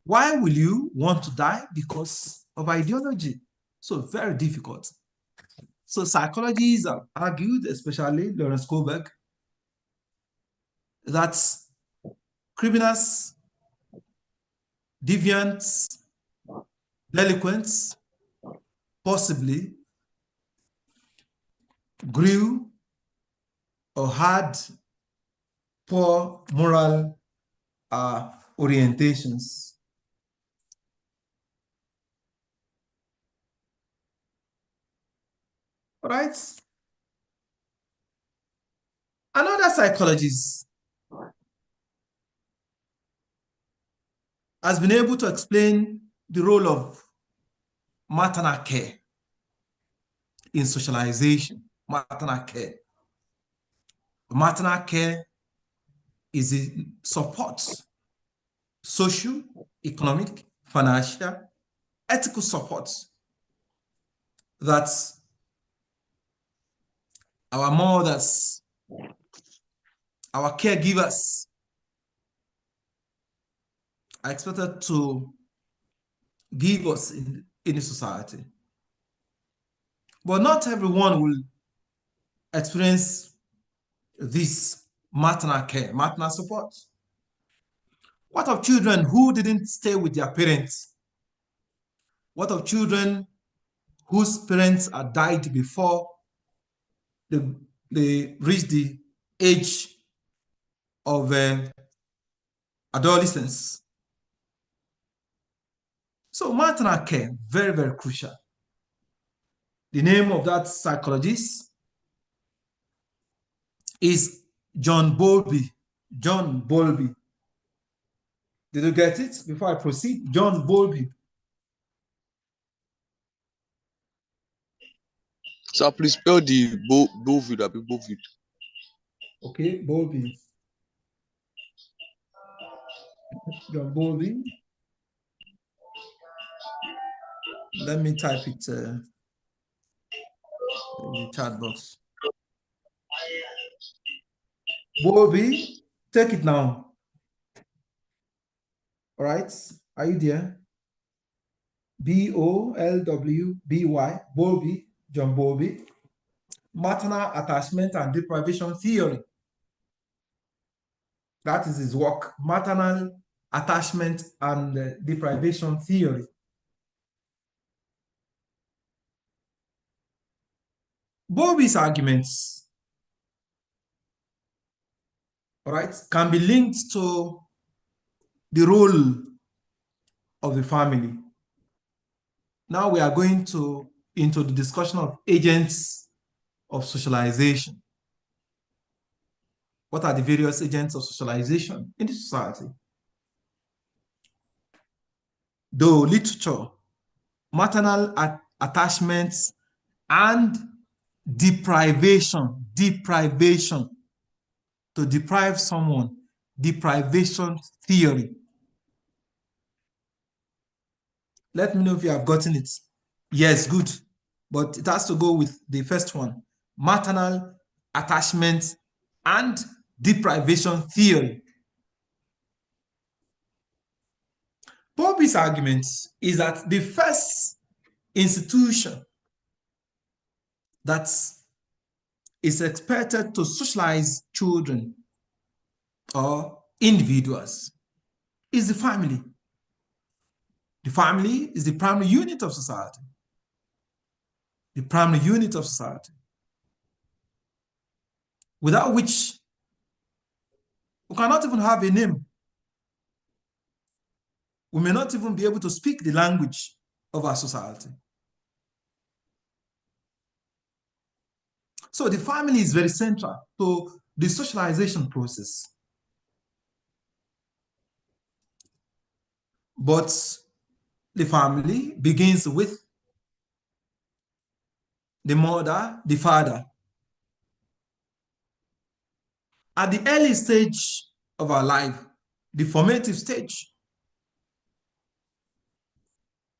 Why will you want to die because of ideology? So very difficult. So psychologists have argued, especially Lawrence Kohlberg, that criminals, deviants, delinquents possibly grew or had poor moral orientations. All right? Another psychologist has been able to explain the role of maternal care in socialization. Maternal care. Maternal care is a support, social, economic, financial, ethical support that our mothers, our caregivers are expected to give us in any society. But not everyone will experience this maternal care, maternal support. What of children who didn't stay with their parents? What of children whose parents had died before they reached the age of adolescence? So maternal care, very, very crucial. The name of that psychologist is John Bowlby. John Bowlby. Did you get it? Before I proceed, John Bowlby. So please spell the Bowlby. Okay, Bowlby. John Bowlby. Let me type it in the chat box. Bowlby, take it now. All right, are you there? Bolwby, Bowlby, John Bowlby, maternal attachment and deprivation theory. That is his work, maternal attachment and deprivation theory. Bowlby's arguments, right, can be linked to the role of the family. Now we are going into the discussion of agents of socialization. What are the various agents of socialization in the society? Though literature, maternal attachments and deprivation, to deprive someone, deprivation theory. Let me know if you have gotten it. Yes, good. But it has to go with the first one, maternal attachment and deprivation theory. Bowlby's argument is that the first institution that is expected to socialize children or individuals is the family. The family is the primary unit of society. The primary unit of society, without which we cannot even have a name. We may not even be able to speak the language of our society. So the family is very central to the socialization process. But the family begins with the mother, the father. At the early stage of our life, the formative stage,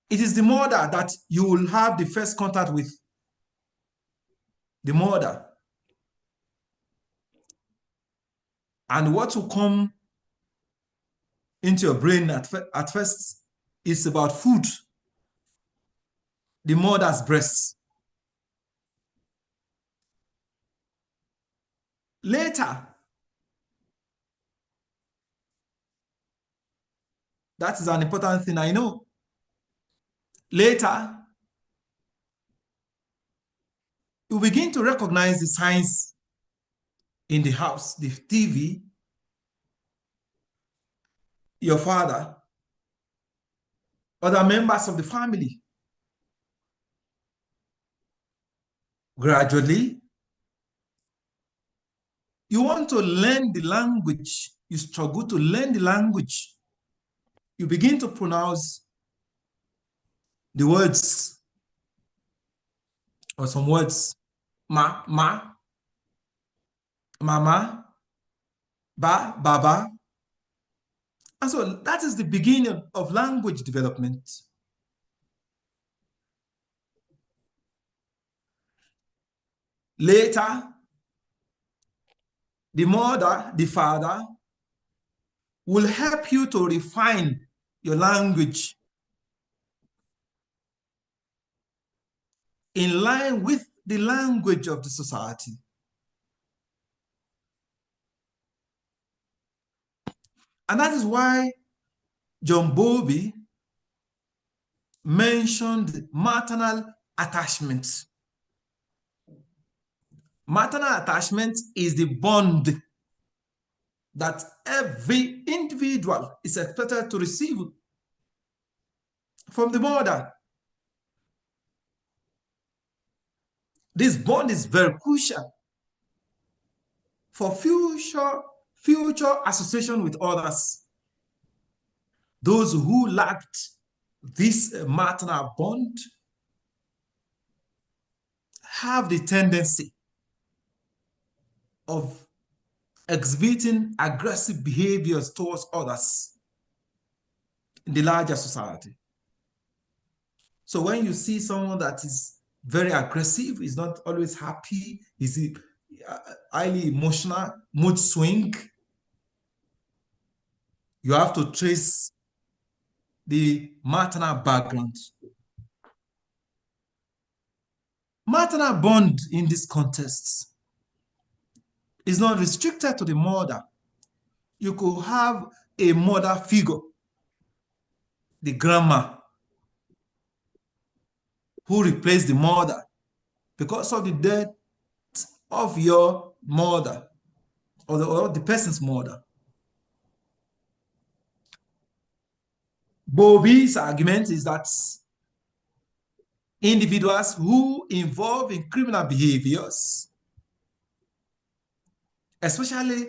it is the mother that you will have the first contact with. The mother. And what will come into your brain at first is about food. The mother's breasts. Later, that is an important thing I know. Later, you begin to recognize the signs in the house, the TV, your father, other members of the family. Gradually, you want to learn the language. You struggle to learn the language. You begin to pronounce the words or some words. Ma, mama, ba, baba. And so that is the beginning of language development. Later, the mother, the father, will help you to refine your language in line with the language of the society. And that is why John Bowlby mentioned maternal attachment. Maternal attachment is the bond that every individual is expected to receive from the mother. This bond is very crucial for future association with others. Those who lacked this maternal bond have the tendency of exhibiting aggressive behaviors towards others in the larger society. So when you see someone that is very aggressive, is not always happy, is highly emotional, mood swing, you have to trace the maternal background. Maternal bond in this context is not restricted to the mother. You could have a mother figure, the grandma, who replaced the mother because of the death of your mother or the person's mother. Bobby's argument is that individuals who involve in criminal behaviors, especially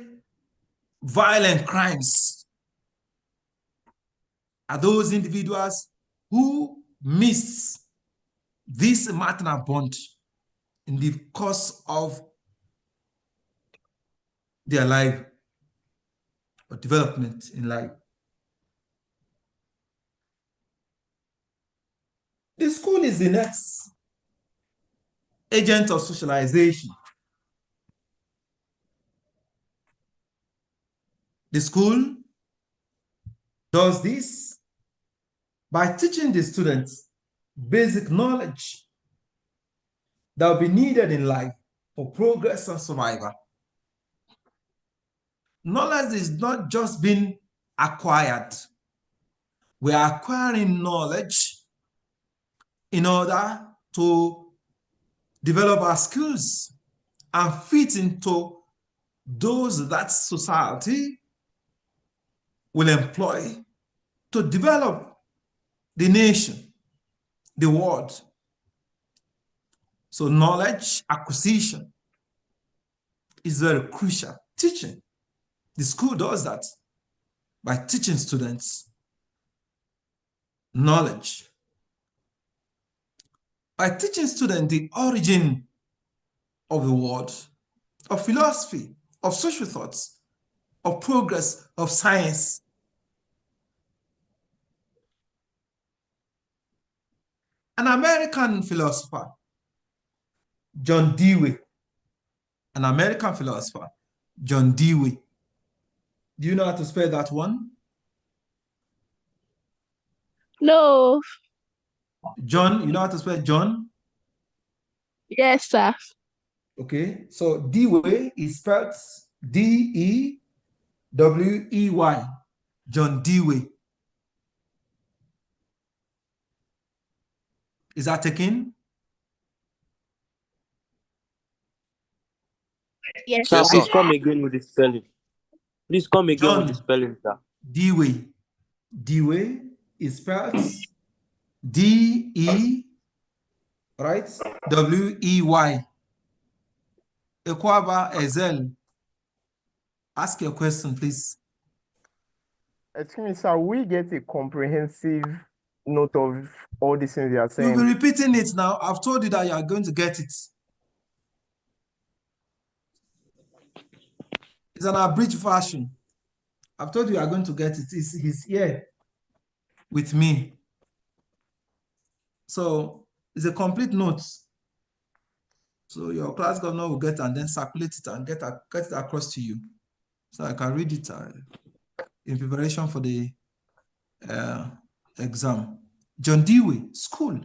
violent crimes, are those individuals who miss this maternal bond in the course of their life or development in life. The school is the next agent of socialization. The school does this by teaching the students basic knowledge that will be needed in life for progress and survival. Knowledge is not just being acquired. We are acquiring knowledge in order to develop our skills and fit into those that society will employ to develop the nation, the world. So knowledge acquisition is very crucial. Teaching. The school does that by teaching students knowledge. By teaching students the origin of the world, of philosophy, of social thoughts, of progress, of science. An American philosopher, John Dewey, an American philosopher, John Dewey. Do you know how to spell that one? No. John, you know how to spell John? Yes, sir. Okay, so Dewey is spelled D-E-W-E-Y. John Dewey. Is that taken? Yes, Sir, Yes, sir. sir. please come again with the spelling. Please come again with the John spelling, sir. Dewey. Dewey is spelled D-E, right? W-E-Y. Ekwaba Ezel. Ask your question, please. Excuse me, sir, we get a comprehensive note of all these things you are You'll be saying. repeating it now. I've told you that you are going to get it. It's an abridged version. I've told you you are going to get it. He's here with me. So it's a complete note. So your class governor will get and then circulate it and get it across to you. So I can read it in preparation for the exam. John Dewey, school.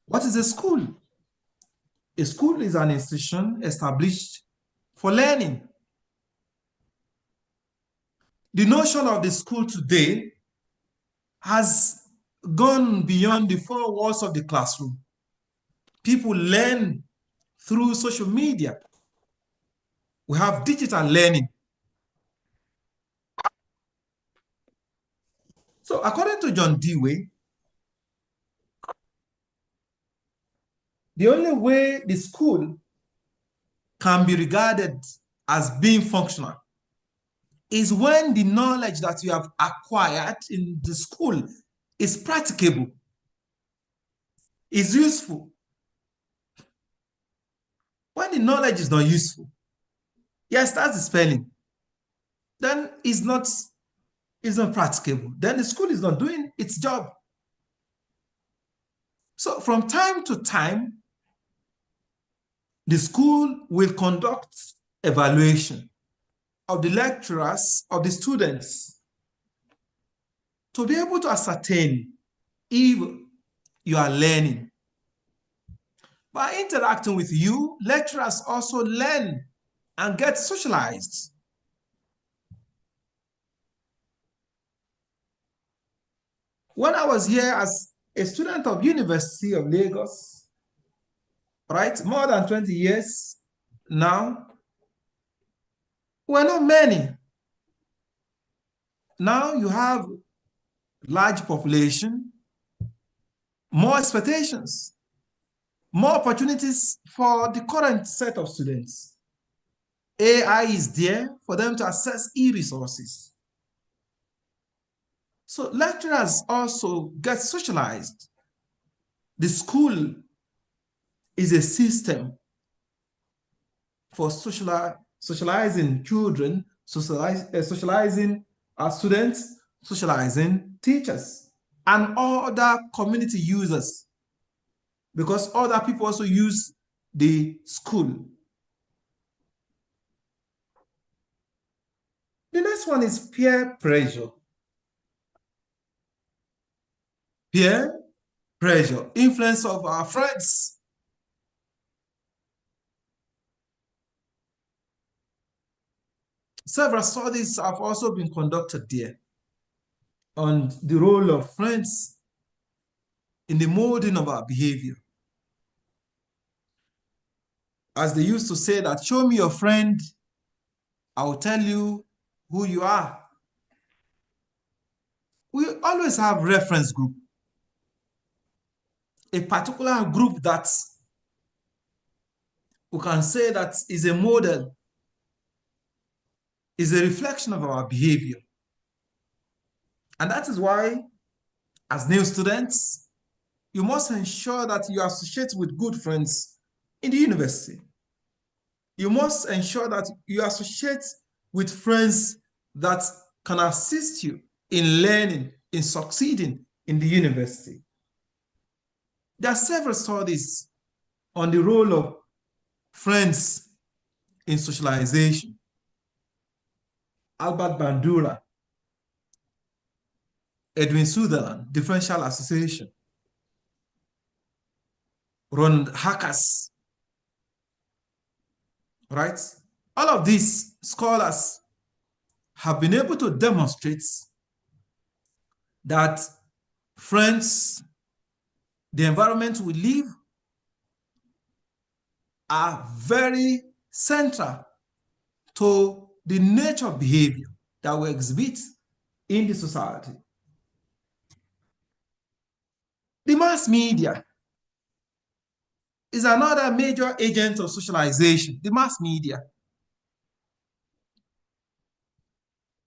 What is a school? A school is an institution established for learning. The notion of the school today has gone beyond the four walls of the classroom. People learn through social media. We have digital learning. So according to John Dewey, the only way the school can be regarded as being functional is when the knowledge that you have acquired in the school is practicable, is useful. When the knowledge is not useful, yes, that's the spelling, then it's not practicable. Then the school is not doing its job. So from time to time, the school will conduct evaluation of the lecturers, of the students. to be able to ascertain if you are learning. By interacting with you, lecturers also learn and get socialized. When I was here as a student of University of Lagos, right, more than 20 years now, we're not many. Now you have large population, more expectations, more opportunities for the current set of students. AI is there for them to access e-resources. So lecturers also get socialized. The school is a system for socializing children, socializing students, socializing teachers, and other community users, because other people also use the school. The next one is peer pressure. Peer pressure, influence of our friends. Several studies have also been conducted there on the role of friends in the molding of our behavior. As they used to say that, show me your friend, I will tell you who you are. We always have reference group, a particular group that we can say that is a model, is a reflection of our behavior. And that is why, as new students, you must ensure that you associate with good friends in the university. You must ensure that you associate with friends that can assist you in learning, in succeeding in the university. There are several studies on the role of friends in socialization. Albert Bandura, Edwin Sutherland, Differential Association, Ron Hackers, right? All of these scholars have been able to demonstrate that friends, the environment we live, are very central to the nature of behavior that we exhibit in the society. The mass media is another major agent of socialization. The mass media,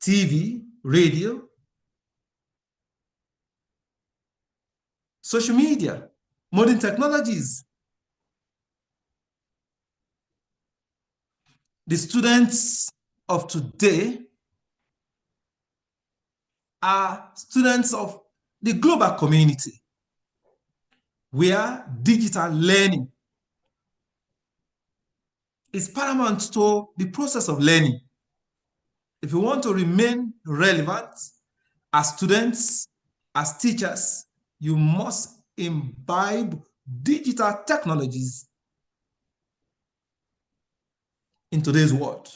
TV, radio, social media, modern technologies. The students of today are students of the global community, where digital learning is paramount to the process of learning. If you want to remain relevant as students, as teachers, you must imbibe digital technologies in today's world.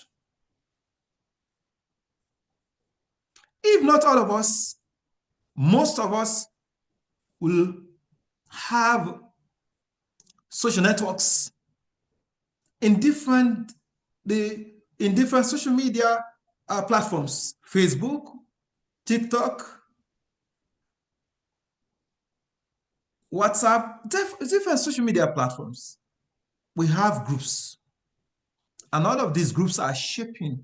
If not all of us, most of us will have social networks in different social media platforms: Facebook, TikTok, WhatsApp, different social media platforms. We have groups, and all of these groups are shaping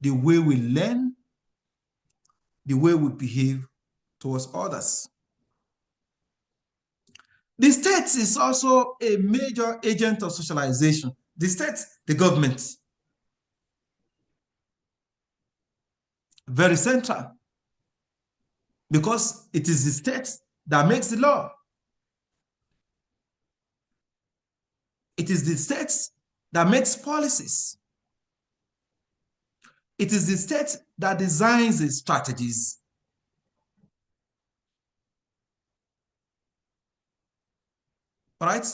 the way we learn, the way we behave towards others. The state is also a major agent of socialization. The state, the government, very central, because it is the state that makes the law. It is the state that makes policies. It is the state that designs the strategies. All right?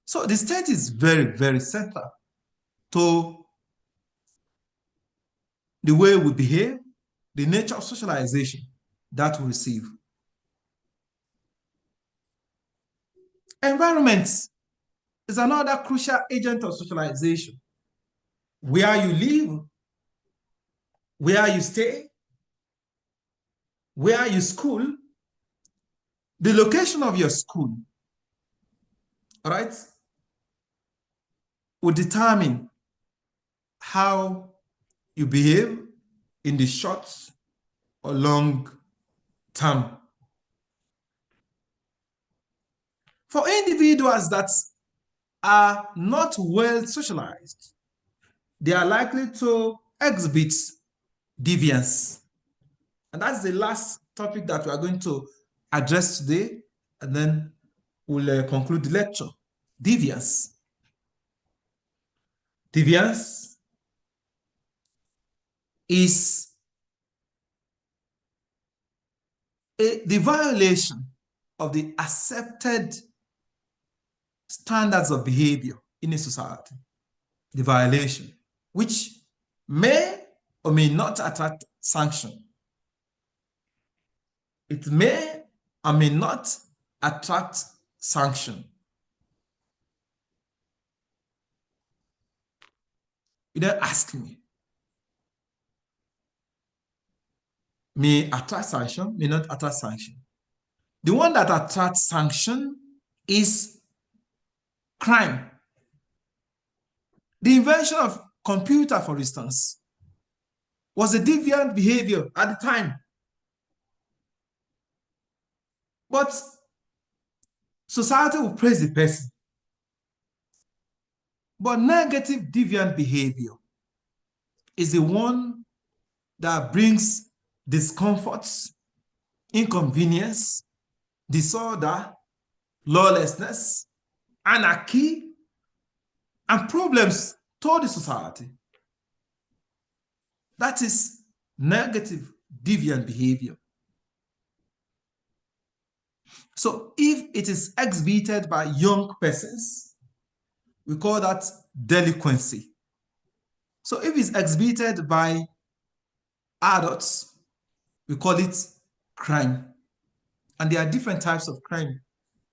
So the state is very, very central to the way we behave, the nature of socialization that we receive. Environment is another crucial agent of socialization. Where you live, where you stay, where you school, the location of your school, all right, will determine how you behave in the short or long term. For individuals that are not well socialized, they are likely to exhibit deviance. And that's the last topic that we are going to address today, and then we'll conclude the lecture. Deviance. Deviance is the violation of the accepted standards of behavior in a society. The violation, which may or may not attract sanction. It may or may not attract sanction. You don't ask me. May attract sanction, may not attract sanction. The one that attracts sanction is crime. The invention of computer, for instance, was a deviant behavior at the time. But society will praise the person. But negative deviant behavior is the one that brings discomforts, inconvenience, disorder, lawlessness, anarchy, and problems to the society. That is negative deviant behavior. So if it is exhibited by young persons, we call that delinquency. So if it's exhibited by adults, we call it crime. And there are different types of crime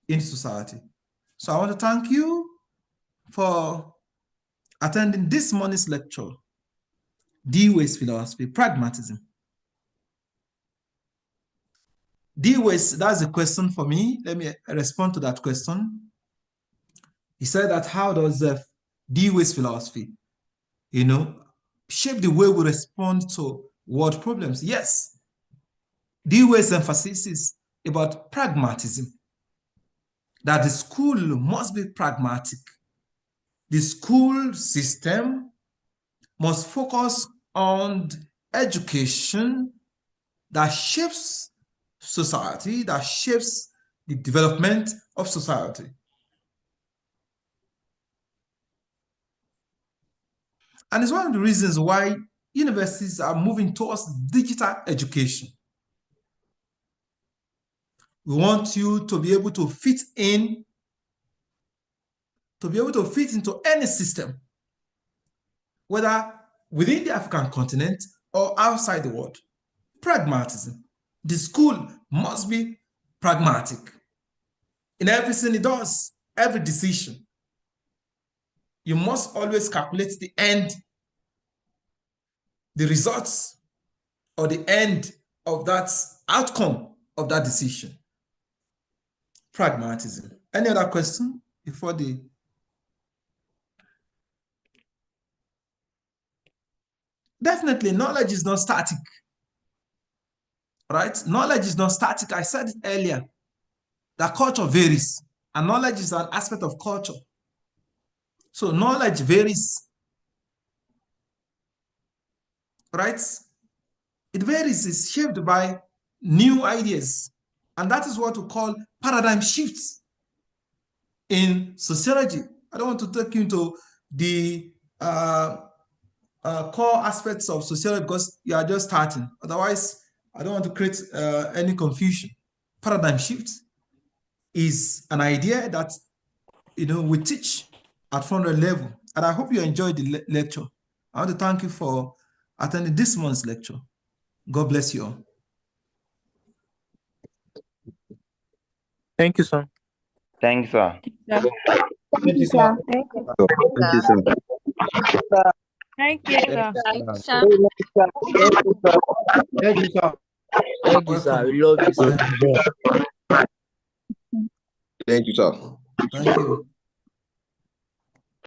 in society. So I want to thank you for attending this morning's lecture, Dewey's philosophy, pragmatism. Dewey's, that's a question for me. Let me respond to that question. He said that how does Dewey's philosophy, shape the way we respond to world problems? Yes. Dewey's emphasis is about pragmatism, that the school must be pragmatic. The school system must focus on education that shapes society, that shapes the development of society. And it's one of the reasons why universities are moving towards digital education. We want you to be able to fit in, into any system, whether within the African continent or outside the world. Pragmatism. The school must be pragmatic in everything it does, every decision. You must always calculate the end, the results, or the end of that outcome of that decision. Pragmatism. Any other question before the... Definitely, knowledge is not static, right? Knowledge is not static. I said it earlier, that culture varies, and knowledge is an aspect of culture. So knowledge varies, right? It varies, it's shaped by new ideas, and that is what we call paradigm shifts in sociology. I don't want to take you into the core aspects of sociology because you are just starting. Otherwise, I don't want to create any confusion. Paradigm shift is an idea that we teach at 400 level, and I hope you enjoyed the lecture. I want to thank you for attending this month's lecture. God bless you all. Thank you, sir. Thanks, sir. Yeah. Thank you, sir. Thank you. Thank you, sir. Thank you, sir. Thank you, sir. Thank you, sir. Thank you, sir. We love you, sir. Thank you, sir. Thank you.